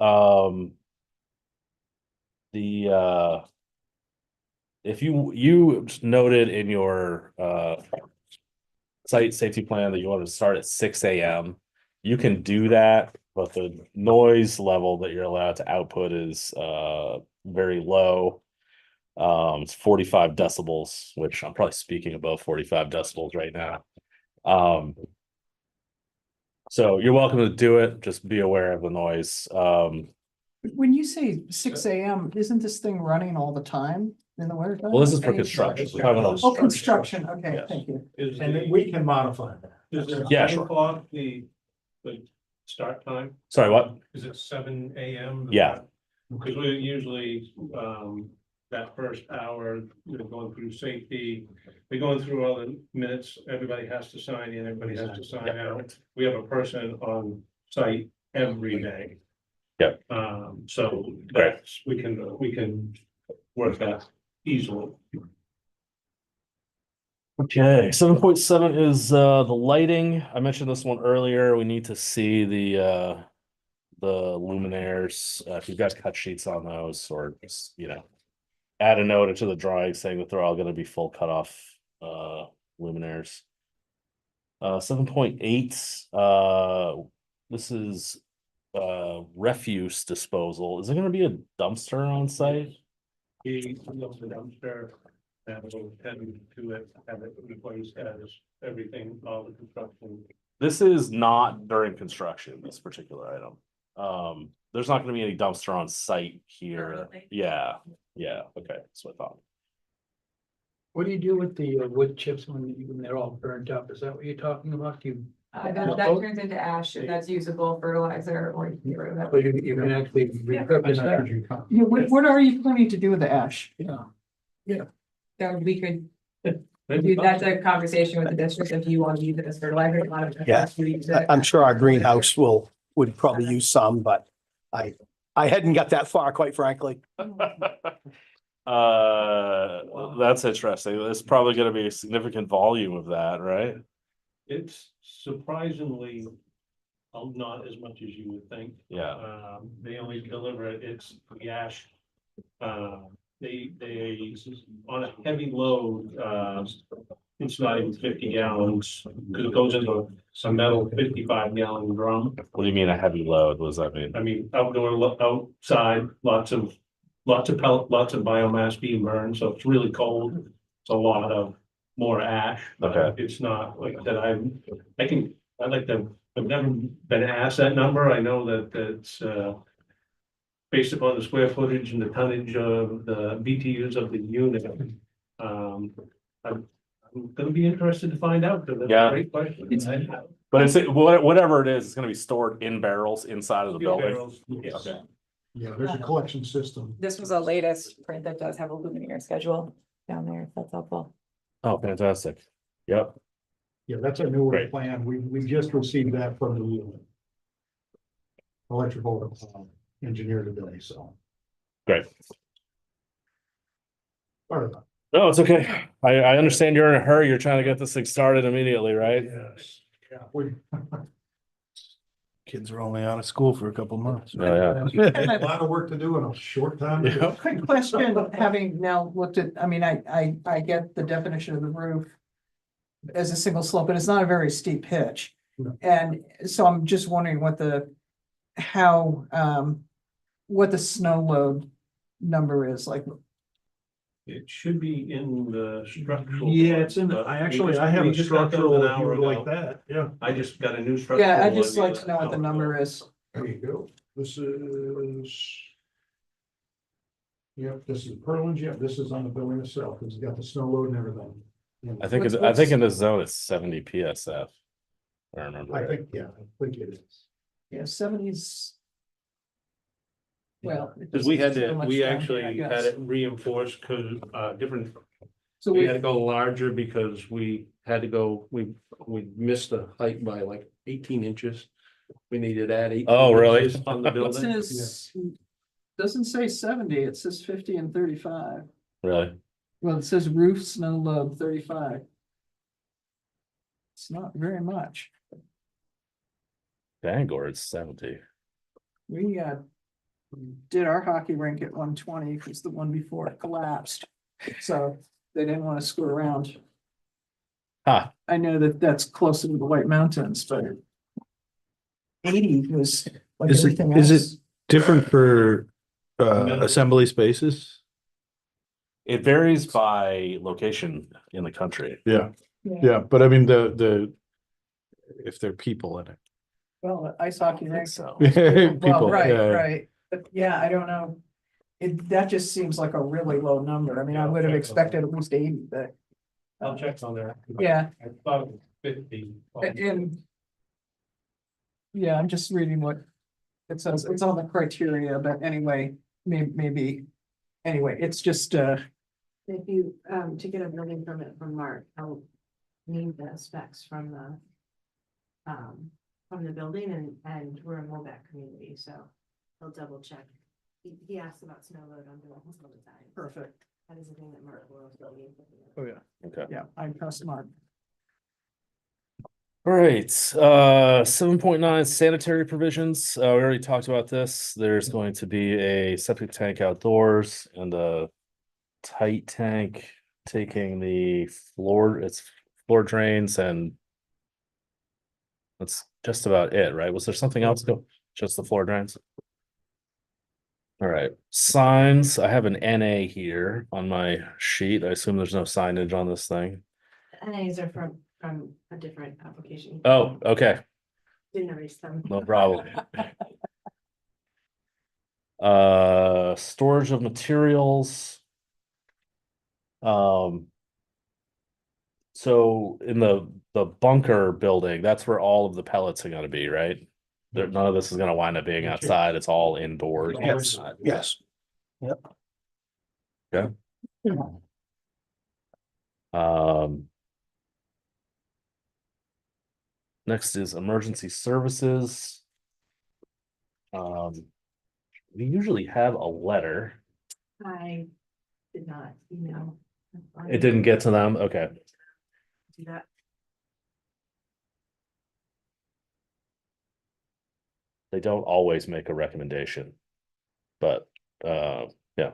If you noted in your site safety plan that you want to start at 6 a.m., you can do that, but the noise level that you're allowed to output is very low. It's 45 decibels, which I'm probably speaking above 45 decibels right now. So you're welcome to do it. Just be aware of the noise. When you say 6 AM, isn't this thing running all the time in the winter time? Well, this is for construction. We're talking about Oh, construction, okay, Yes. thank you. Is And then the, we can modify that. is it Yeah, 7 sure. o'clock the start time? Sorry, what? Is it 7 a.m.? Yeah. Because we usually, that first hour, we're going through safety, we're going through all the minutes, everybody has to sign in, everybody has to sign out. We have a person on site every day. Yep. So that's, we can work that easily. Okay, 7.7 is the lighting. I mentioned this one earlier. We need to see the luminaires. If you've got cut sheets on those, or just, add a note into the drawing saying that they're all going to be full cutoff luminaires. 7.8, this is refuse disposal. Is there going to be a dumpster on site? He loves the dumpster, and we'll tend to it, have it replaced as everything, all the construction. This is not during construction, this particular item. There's not gonna be any dumpster on site here. Currently. Yeah, okay, that's what I thought. What do you do with the wood chips when they're all burnt up? Is that what you're talking about? That turns into ash, that's usable fertilizer, or you can get rid of that. So you can actually repurpose that? Yeah, what are you planning to do with the ash? Yeah. So we could that's a conversation with the district if you want to use it as fertilizer. A lot of Yeah. districts use it. I'm sure our greenhouse would probably use some, but I hadn't got that far, quite frankly. That's interesting. There's probably gonna be a significant volume of that, right? It's surprisingly not as much as you would think. Yeah, They only deliver it, it's the ash. They on a heavy load, it's not even 50 gallons, because it goes into some metal 55-gallon drum. what do you mean a heavy load? What does that mean? I mean, outside, lots of pellet, lots of biomass being burned, so it's really cold. It's a lot of more ash. Okay. It's not like that. I'd like to, I've never been asked that number. I know that it's based upon the square footage and the tonnage of the BTUs of the unit. I'm gonna be interested to find out, because that's Yeah. a great question. But it's, whatever it is, it's gonna be stored in barrels inside of the building. Yes. Okay. Yeah, there's a collection system. This was a latest print that does have a luminaire schedule down there, if that's helpful. Oh, fantastic. Yep. Yeah, that's a newer Great. plan. We just received that from the electrical engineer today, so. Great. Sorry. No, it's okay. I understand you're in a hurry. You're trying to get this thing started immediately, right? Yes, yeah, we. Kids are only out of school for a couple months. Oh, yeah. A lot of work to do in a short time. Yeah. Quick question, having now looked at, I mean, I get the definition of the roof as a single slope, and it's not a very steep pitch. No. And so I'm just wondering what the, what the snow load number is, like, It should be in the structural. Yeah, it's in the, but I we actually, just- I have we a just got those structural an hour view like ago. that, yeah. I just got a new structural. yeah, I'd just one like the to know what the hour number ago. is. There you go. This is. Yep, this is Perlins, yeah, this is on the building itself, it's got the snow load and everything. I think What's- I think in this zone it's 70 PSF. I remember. I right. think, yeah, I think it is. Yeah, 70s. Well. it Cause we had doesn't to, so much we down actually here, I had guess. it reinforced, cause, different, So we we, had to go larger because we had to go, we missed the height by like 18 inches. We needed to add 18 Oh, really? inches on the it building. says, doesn't say 70, it says 50 and 35. Really? Well, it says roof snow load 35. It's not very much. Bangor it's 70. We did our hockey rink at 120 because the one before it collapsed. So they didn't want to screw around. Huh. I know that that's closer to the White Mountains, but 80 was like Is it- everything is it- else. Different for assembly spaces? It varies by location in the country. Yeah, yeah, but I mean, the if there are people in it. Well, the ice hockey I think rink. so. Well, People, right, yeah, yeah. right. But yeah, I don't know. That just seems like a really low number. I mean, I would have expected at least 80, but. I'll check on there. Yeah, I thought it was 50. and. Yeah, I'm just reading what it says. It's on the criteria, but anyway, maybe. Anyway, it's just, If you, to get a building permit from Mark, I'll need the specs from the building and we're a MOBAC community, so he'll double check. He asks about snow load on buildings all the time. perfect. That is the thing that Mark will still be. Oh, yeah. Okay. Yeah, I trust Mark. All right, 7.9 sanitary provisions. We already talked about this. There's going to be a septic tank outdoors and a tight tank taking the floor, it's floor drains, and that's just about it, right? Was there something else? No, just the floor drains. All right, signs. I have an NA here on my sheet. I assume there's no signage on this thing. NAs are from a different application. Oh, okay. Didn't erase them. No problem. Storage of materials. So in the bunker building, that's where all of the pellets are gonna be, right? There, none of this is gonna wind up being outside, it's all indoors. Yes, yes. Um. Next is emergency services. We usually have a letter. I did not email. It didn't get to them, okay. Do that. They don't always make a recommendation. But yeah.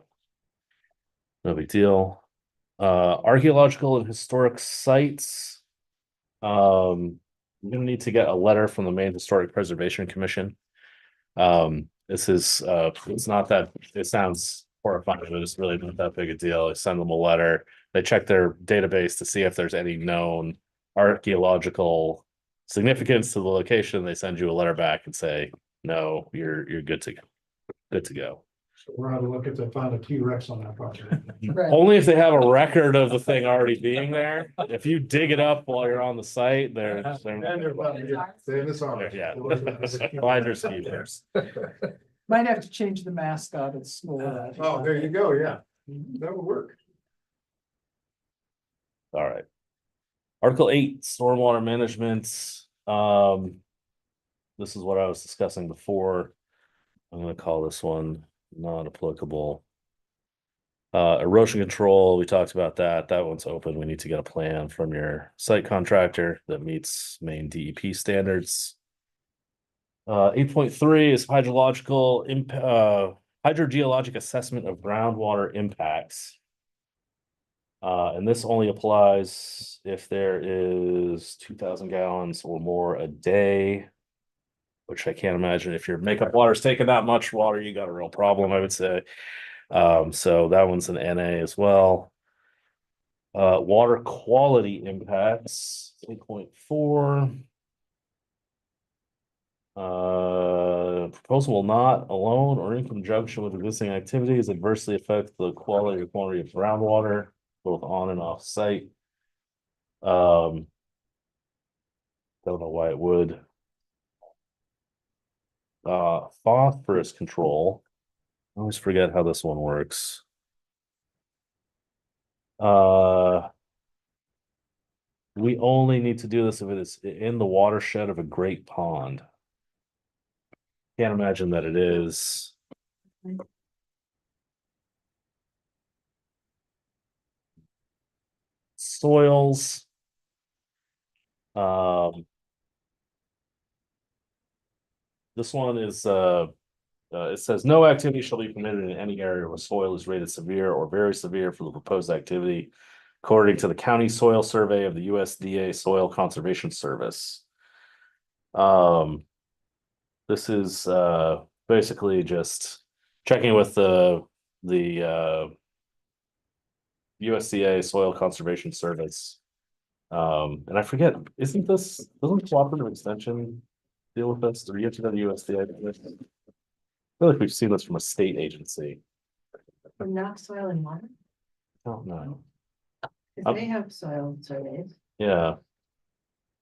No big deal. Archaeological and historic sites. You're gonna need to get a letter from the Maine Historic Preservation Commission. This is it's not that, it sounds horrifying, but it's really not that big a deal. I send them a letter. They check their database to see if there's any known archaeological significance to the location. They send you a letter back and say, no, you're good to go. Good to go. We're gonna look at to find a T-Rex on that project. Only if they have a record of the thing already being there. If you dig it up while you're on the site, they're Say this on. yeah. Finders keepers. Might have to change the mascot at school. Oh, there you go, yeah. That would work. All right. Article 8, stormwater management. This is what I was discussing before. I'm gonna call this one not applicable. Erosion control, we talked about that. That one's open. We need to get a plan from your site contractor that meets main DEP standards. 8.3 is hydrogeologic assessment of groundwater impacts. And this only applies if there is 2,000 gallons or more a day, which I can't imagine. If your makeup water's taking that much water, you got a real problem, I would say. So that one's an NA as well. Water quality impacts, 8.4. Proposal will not alone or in conjunction with existing activities adversely affect the quality or quantity of groundwater, both on and off site. Don't know why it would. Phosphorus control. I always forget how this one works. We only need to do this if it is in the watershed of a great pond. Can't imagine that it is. Soils. This one is it says no activity shall be permitted in any area where soil is rated severe or very severe for the proposed activity, according to the county soil survey of the USDA Soil Conservation Service. This is basically just checking with the USDA Soil Conservation Service. And I forget, doesn't Cooperative Extension deal with this? Do you have to know the USDA? I feel like we've seen this from a state agency. From not soil and water, I don't know. because they have soil surveys. Yeah.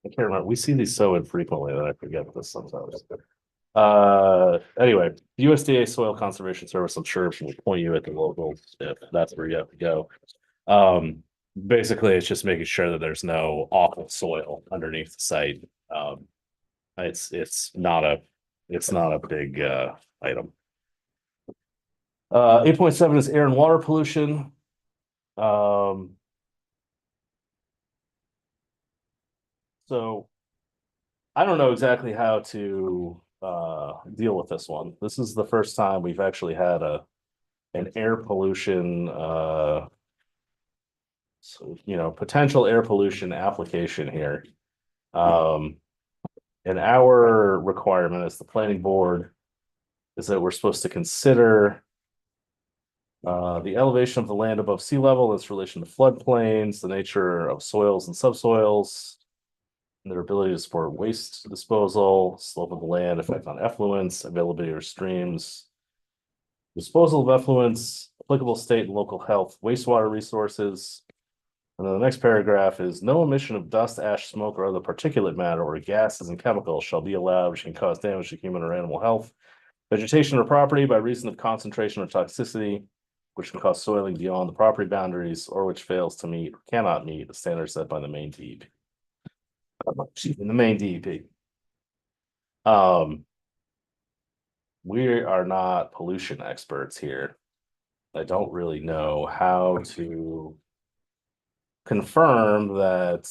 I can't remember. We see these so infrequently that I forget this sometimes. Anyway, USDA Soil Conservation Service, I'm sure will point you at the local if that's where you have to go. Basically, it's just making sure that there's no awful soil underneath the site. It's not a big item. 8.7 is air and water pollution. So I don't know exactly how to deal with this one. This is the first time we've actually had an air pollution potential air pollution application here. And our requirement as the planning board is that we're supposed to consider the elevation of the land above sea level, its relation to floodplains, the nature of soils and subsoils, and their ability to support waste disposal, slope of the land, effect on effluents, availability of streams, disposal of effluents, applicable state and local health, wastewater resources. And then the next paragraph is no emission of dust, ash, smoke, or other particulate matter or gases and chemicals shall be allowed which can cause damage to human or animal health, vegetation or property by reason of concentration or toxicity, which can cause soiling beyond the property boundaries or which fails to meet or cannot meet the standards set by the main DEP. In the main DEP. We are not pollution experts here. I don't really know how to confirm that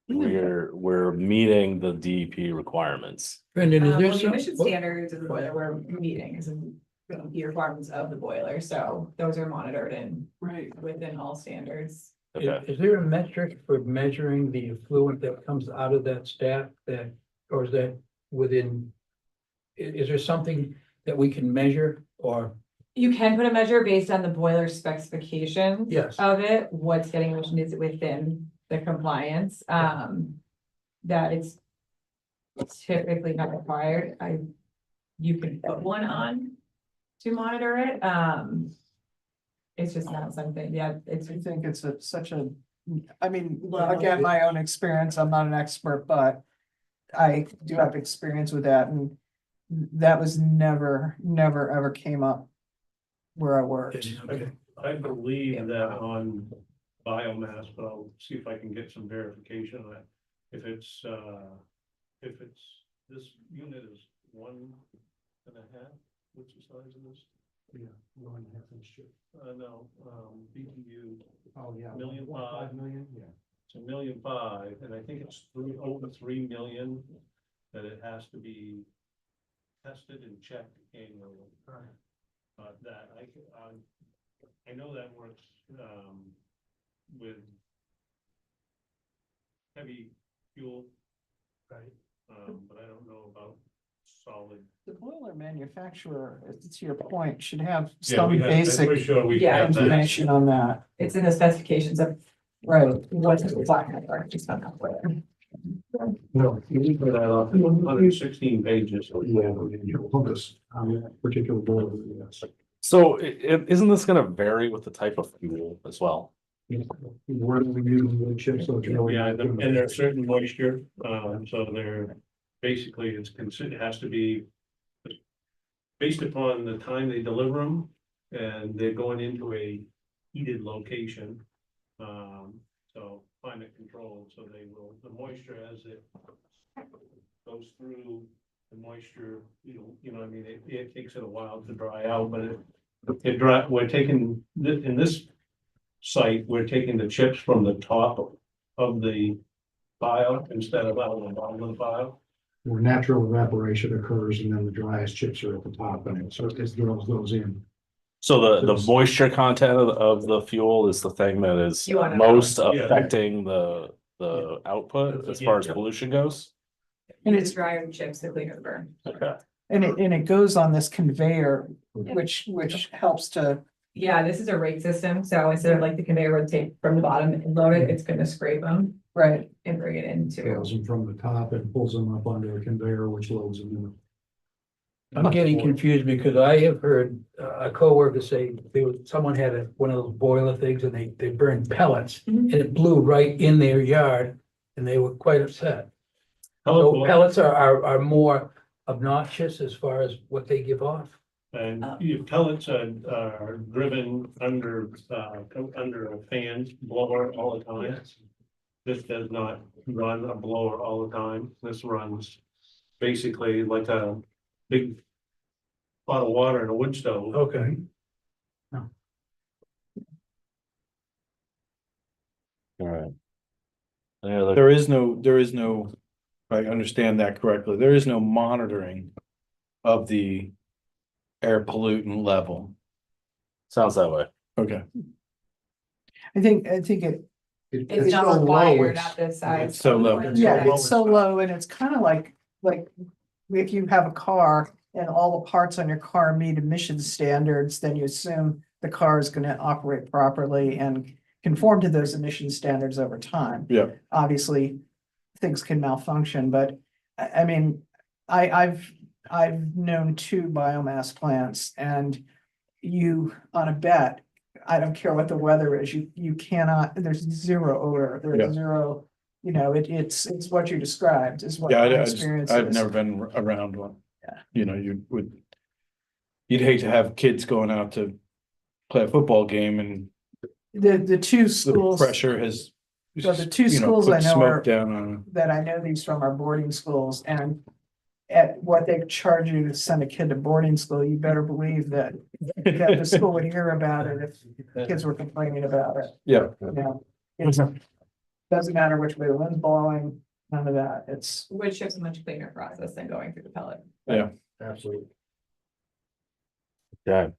we're meeting the DEP requirements. Brendan, is there Well, the some? emission standards of the boiler we're meeting is the requirements of the boiler, so those are monitored and Right. within all standards. Okay. Is there a metric for measuring the effluent that comes out of that stack or is that within? Is there something that we can measure or? You can put a measure based on the boiler specifications. Yes. Of it, what's getting emissioned is within the compliance, that it's typically not required. you can put one on to monitor it. It's just not something, yeah, it's, I think it's such a, I mean, again, my own experience, I'm not an expert, but I do have experience with that, and that was never, ever came up where I worked. I believe that on biomass, but I'll see if I can get some verification on that. If it's, this unit is 1.5, what's the size of this? Yeah, 1.5 inch chip. No, BTU, Oh, yeah. 1.5 1.5 million, yeah. it's 1.5 million, and I think it's over 3 million that it has to be tested and checked annually. But that I know that works, with heavy fuel. Right. But I don't know about solid. The boiler manufacturer, to your point, should have Yeah, some we have- I'm basic pretty sure we Yeah, have that. information on that. it's in the specifications of Right. what the black network is done up with. No, You put that up 116 pages. yeah, this, particular boiler, yes. So isn't this gonna vary with the type of fuel as well? Where do we use the chips? So it's really. Yeah, and there's certain moisture, so they're, basically, it's considered, it has to be based upon the time they deliver them, and they're going into a heated location. So climate controlled, so they will, the moisture as it goes through, the moisture, you know, I mean, it takes it a while to dry out, but it dry, we're taking, in this site, we're taking the chips from the top of the pile instead of out of the bottom of the pile. Where natural evaporation occurs and then the driest chips are at the top and it sort of draws those in. So the moisture content of the fuel is the thing that is You wanna know. most Yeah. affecting the output as far as Yeah. pollution goes? And And it's- it's drier the chips, the cleaner the burn. Okay. And it goes on this conveyor, which helps to, Yeah, this is a rate system, so instead of like the conveyor would take from the bottom and load it, it's gonna scrape them right, and bring it into. Draws them from the top and pulls them up onto a conveyor, which loads them in. I'm getting confused because I have heard a coworker say someone had one of those boiler things and they burned pellets and it blew right in their yard and they were quite upset. So pellets are more obnoxious as far as what they give off. And your pellets are driven under a fan blower all the time. This does not run a blower all the time. This runs basically like a big pot of water in a wood stove. Okay. All right. Any other- There is no, if I understand that correctly, there is no monitoring of the air pollutant level. Sounds that way. Okay. I think It's not so low, required it's- at this size. it's so low. yeah, it's so low and it's kind of like if you have a car and all the parts on your car meet emission standards, then you assume the car is gonna operate properly and conform to those emission standards over time. Yeah. Obviously, things can malfunction, but I mean, I've known 2 biomass plants and you, on a bet, I don't care what the weather is, you cannot, there's zero odor, Yeah. there's zero, you know, it's what you described is what Yeah, my I experience I've is. never been around one. Yeah. You know, you'd hate to have kids going out to play a football game and The 2 the schools pressure has. So the 2 you know, schools put I know smoke are- down on. that I know these from are boarding schools and at what they charge you to send a kid to boarding school, you better believe that the school would hear about it if kids were complaining about it. Yeah. You know, it doesn't matter which way the wind's blowing, none of that. It's, Which is a much cleaner process than going through the pellet. Absolutely. Okay.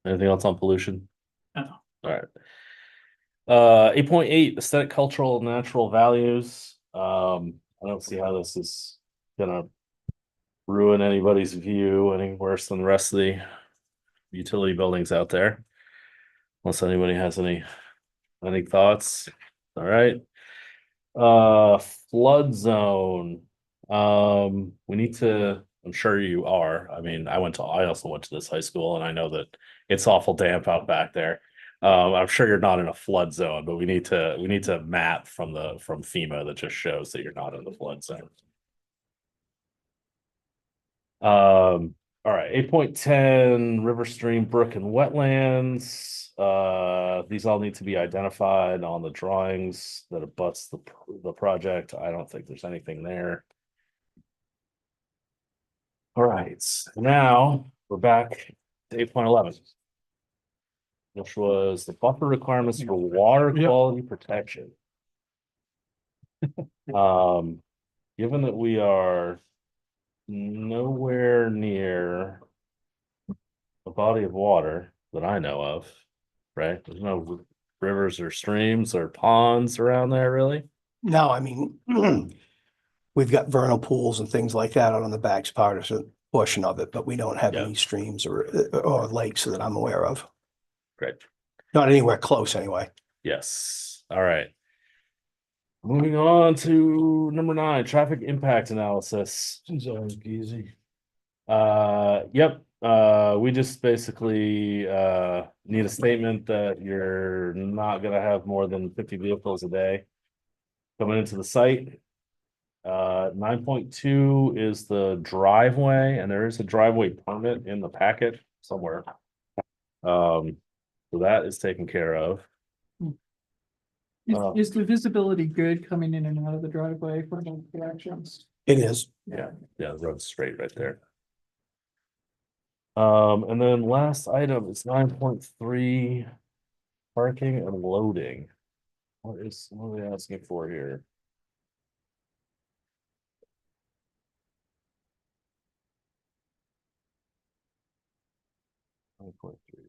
Anything else on pollution? No. All right. 8.8 aesthetic, cultural, and natural values. I don't see how this is gonna ruin anybody's view any worse than the rest of the utility buildings out there. Unless anybody has any thoughts. All right. Flood zone. We need to I'm sure you are. I mean, I also went to this high school and I know that it's awful damp out back there. I'm sure you're not in a flood zone, but we need to map from FEMA that just shows that you're not in the flood zone. All right, 8.10 river, stream, brook, and wetlands. These all need to be identified on the drawings that abuts the project. I don't think there's anything there. All right, now we're back to 8.11. Which was the buffer requirements for water Yep. quality protection. Given that we are nowhere near a body of water that I know of, right? There's no rivers or streams or ponds around there, really. No, I mean, we've got vernal pools and things like that out on the back portion of it, but we don't have Yeah. any streams or lakes that I'm aware of. Great. Not anywhere close, anyway. Yes. All right. Moving on to number 9, traffic impact analysis. It's always easy. Yep. We just basically need a statement that you're not gonna have more than 50 vehicles a day coming into the site. 9.2 is the driveway, and there is a driveway permit in the packet somewhere. So that is taken care of. Is the visibility good coming in and out of the driveway for both directions? It is. Yeah, the road's straight right there. And then last item is 9.3, parking and loading. What are they asking for here?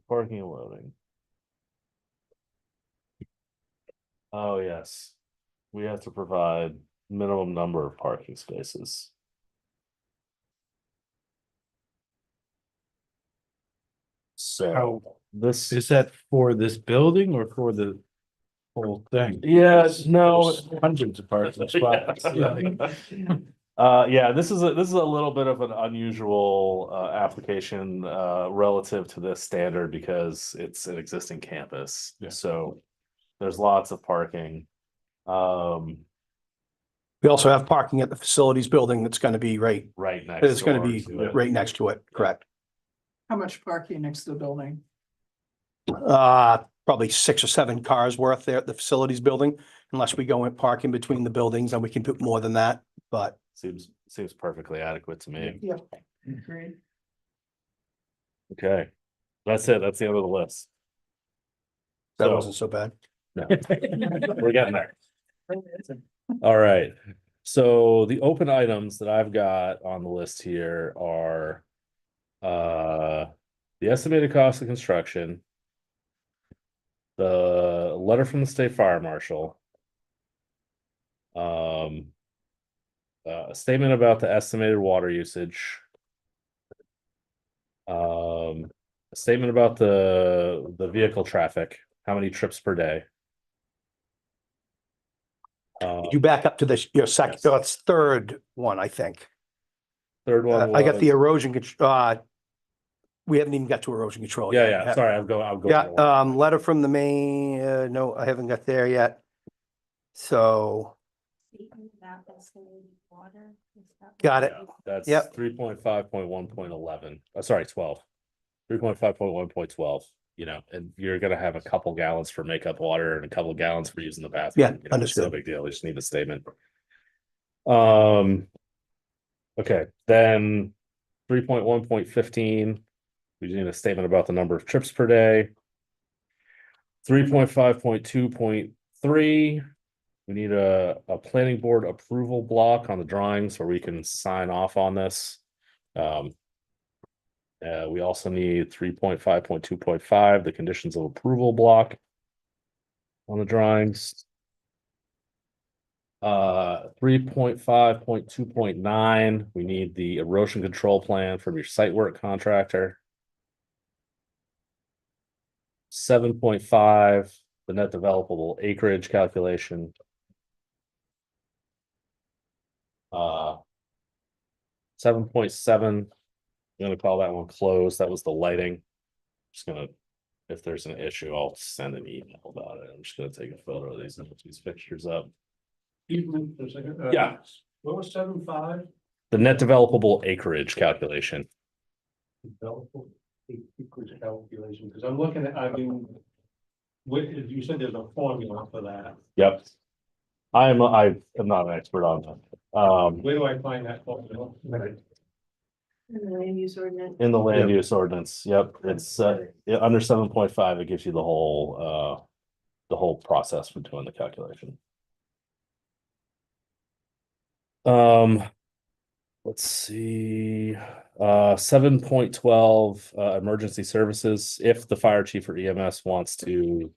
Parking and loading. Oh, yes. We have to provide minimum number of parking spaces. So this Is that for this building or for the whole thing? Yeah, no. There's hundreds of parking spots. Yeah, this is a little bit of an unusual application relative to this standard because it's an existing campus. Yeah. So there's lots of parking. We also have parking at the facilities building that's gonna be right, Right next. it's gonna door be to it. right next to it, correct? How much parking next to the building? Probably 6 or 7 cars worth there at the facilities building, unless we go and park in between the buildings, and we can put more than that, but Seems perfectly adequate to me. Yep. Agreed. Okay, that's it. That's the end of the list. that So- wasn't so bad. No. We're getting there. All right. So the open items that I've got on the list here are the estimated cost of construction, the letter from the state fire marshal, a statement about the estimated water usage, a statement about the vehicle traffic, how many trips per day. You back up to this, your second, Yes. it's third one, I think. Third one I got the was- erosion, we haven't even got to erosion control Yeah, yet. yeah, sorry, I'll go. Yeah, letter from the main, no, I haven't got there yet. So, got it. That's Yep. 3.5.1.11, sorry, 12. 3.5.1.12, and you're gonna have a couple gallons for makeup water and a couple gallons for using the bathroom. Yeah, It's no understood. big deal, we just need a statement. Okay, then 3.1.15, we need a statement about the number of trips per day. 3.5.2.3, we need a planning board approval block on the drawings where we can sign off on this. We also need 3.5.2.5, the conditions of approval block on the drawings. 3.5.2.9, we need the erosion control plan from your site work contractor. 7.5, the net developable acreage calculation. 7.7. I'm gonna call that one closed. That was the lighting. Just gonna, if there's an issue, I'll send an email about it. I'm just gonna take a photo of these and put these fixtures up. Even for a second. Yeah. What was 7.5? The net developable acreage calculation. Developable acreage calculation, because I'm looking at, I mean, what, you said there's a formula for that. Yep. I am not an expert on that. Where do I find that formula? And the land use ordinance. In the land use ordinance, yep, it's yeah, under 7.5, it gives you the whole process for doing the calculation. Let's see, 7.12, emergency services. If the fire chief or EMS wants to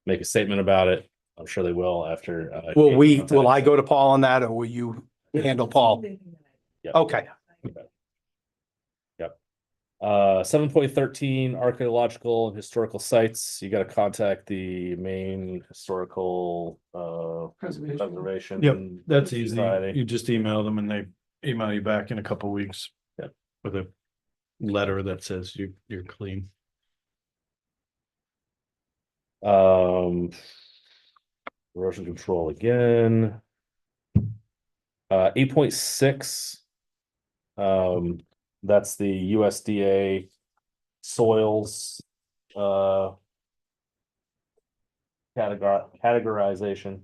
make a statement about it, I'm sure they will after. Will I go to Paul on that or will you handle Paul? Yep. Okay. 7.13 archaeological and historical sites. You got to contact the main historical preservation. Yep, that's easy. Society. You just email them and they email you back in a couple weeks. Yep. With a letter that says you're clean. Erosion control again. 8.6. That's the USDA soils categorization.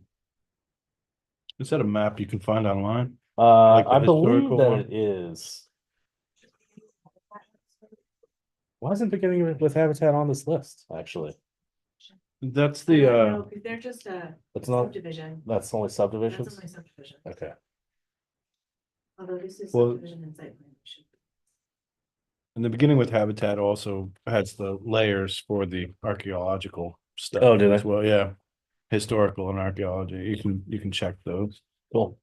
Is that a map you can find online? Like the I believe historical that one? it is. Why isn't beginning with Habitat on this list, actually? That's No, the, 'cause they're just a It's not, subdivision. that's only That's subdivisions? only subdivision, Okay. although this is Well- subdivision and site plan. in the beginning with Habitat also has the layers for the archaeological stuff. Oh, do they? as well, yeah. Historical and archaeology, you can check those. Cool.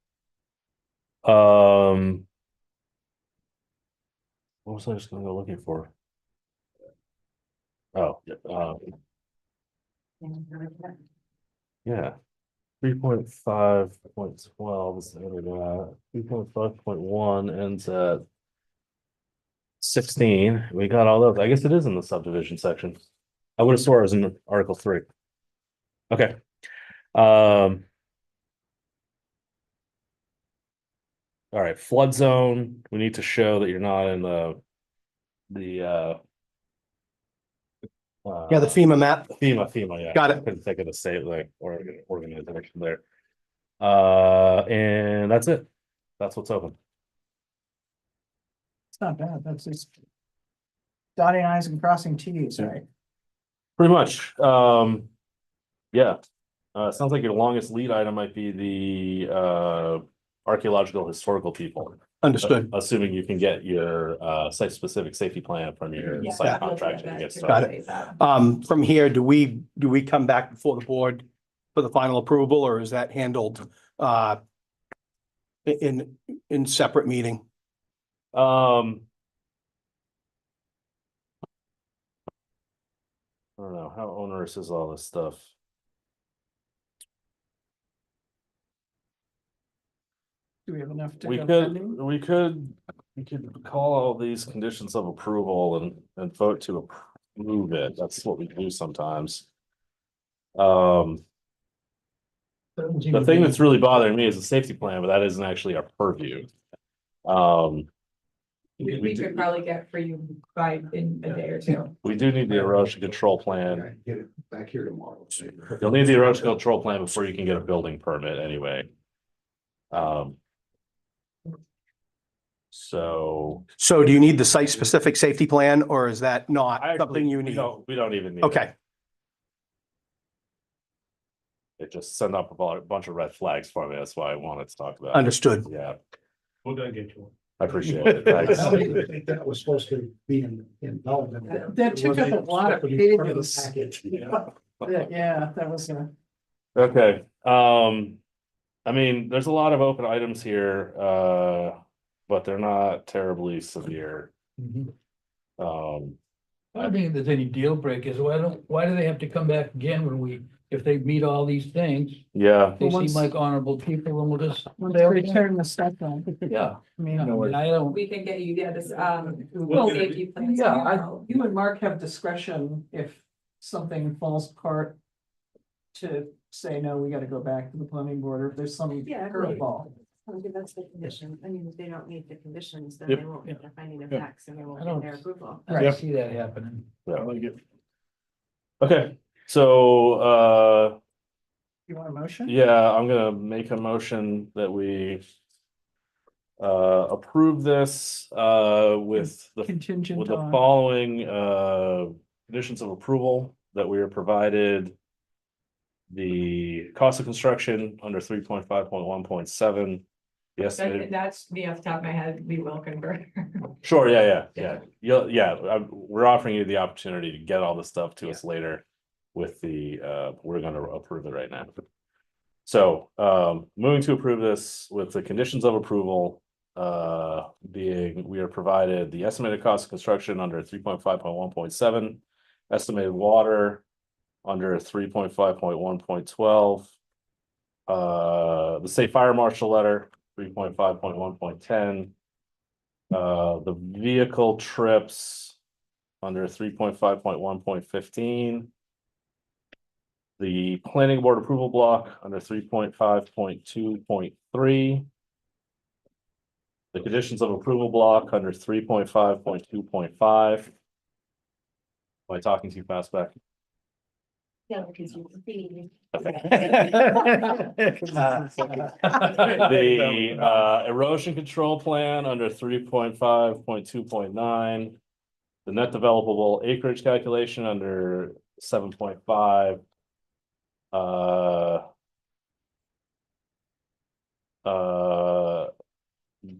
What was I just gonna go looking for? Oh, yeah. 3.5.12 is the end of that. 3.5.1 ends at 16. We got all those. I guess it is in the subdivision section. I would have swore it was in Article 3. Okay. All right, flood zone. We need to show that you're not in the Yeah, the FEMA map. FEMA, yeah. Got it. Couldn't think of the state like or organization there. And that's it. That's what's open. It's not bad. That's just dotting i's and crossing t's, right? Pretty much. Yeah. Sounds like your longest lead item might be the archaeological historical people. Understood. Assuming you can get your site specific safety plan from your Yeah, site we'll do contractor that and get to started. validate that. From here, do we come back before the board for the final approval or is that handled in separate meeting? I don't know, how onerous is all this stuff? Do we have enough to We go could, pending? we could call all these conditions of approval and vote to approve it. That's what we do sometimes. The thing that's really bothering me is the safety plan, but that isn't actually our purview. We could probably get for you by in a day or two. We do need the erosion control plan. Get it back here tomorrow. You'll need the erosion control plan before you can get a building permit anyway. So. So do you need the site specific safety plan or is that not I something actually, you we need? don't even need. it. Okay, It just sent up a bunch of red flags for me. That's why I wanted to talk about it. understood. Yeah, We're gonna get you one. I appreciate it. I Thanks. don't even think that was supposed to be in development. That took up a lot of It wasn't part the pages. package, Yeah, that was a. Okay, I mean, there's a lot of open items here, but they're not terribly severe. Mhm. I don't think there's any deal breakers. Why do they have to come back again if they meet all these things? Yeah, They Well, seem once- like honorable people and we'll just. Once we turn the stuff on. Yeah, I mean, I don't, We can get you, this, Well, safety plans. yeah, you and Mark have discretion if something falls apart. To say, no, we gotta go back to the planning board, or if there's some Yeah, right. curveball. I think that's the condition. I mean, if they don't meet the conditions, then Yep. they won't get their finding of Yep. facts and they won't I get don't- their approval. I don't see that happening. I like it. okay, so, You want a motion? yeah, I'm gonna make a motion that we approve this, with the Contingent with the on, following conditions of approval that we are provided. The cost of construction under 3.5.1.7. The estimated, That's me off the top of my head, we will convert. sure, we're offering you the opportunity to get all this stuff to us later. With we're gonna approve it right now. So, moving to approve this with the conditions of approval. Being, we are provided the estimated cost of construction under 3.5.1.7. Estimated water under 3.5.1.12. The state fire marshal letter, 3.5.1.10. The vehicle trips under 3.5.1.15. The planning board approval block under 3.5.2.3. The conditions of approval block under 3.5.2.5. Am I talking too fast, Beck? Yeah, because you can see. The erosion control plan under 3.5.2.9. The net developable acreage calculation under 7.5.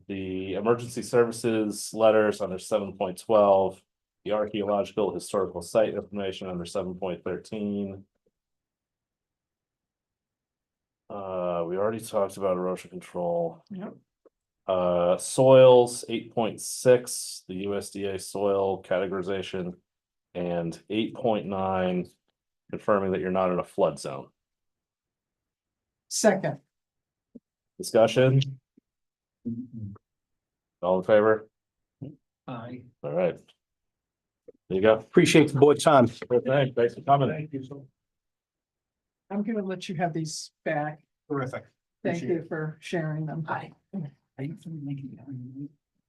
The emergency services letters under 7.12. The archaeological historical site information under 7.13. We already talked about erosion control. Yep. Soils 8.6, the USDA soil categorization, and 8.9, confirming that you're not in a flood zone. second, Discussion? All in favor? Aye. All right. There you go. Appreciate the board's time. Thanks for coming. Thank you so. I'm gonna let you have these back. Terrific. Thank Appreciate you for sharing them.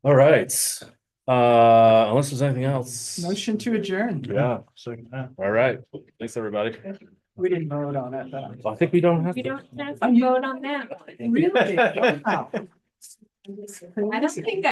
All right. Unless there's anything else. Motion to adjourn. Yeah. All right. Thanks, everybody. We didn't vote on it, though. I think we don't have We to. don't have to vote on that. Really? Wow. I don't think that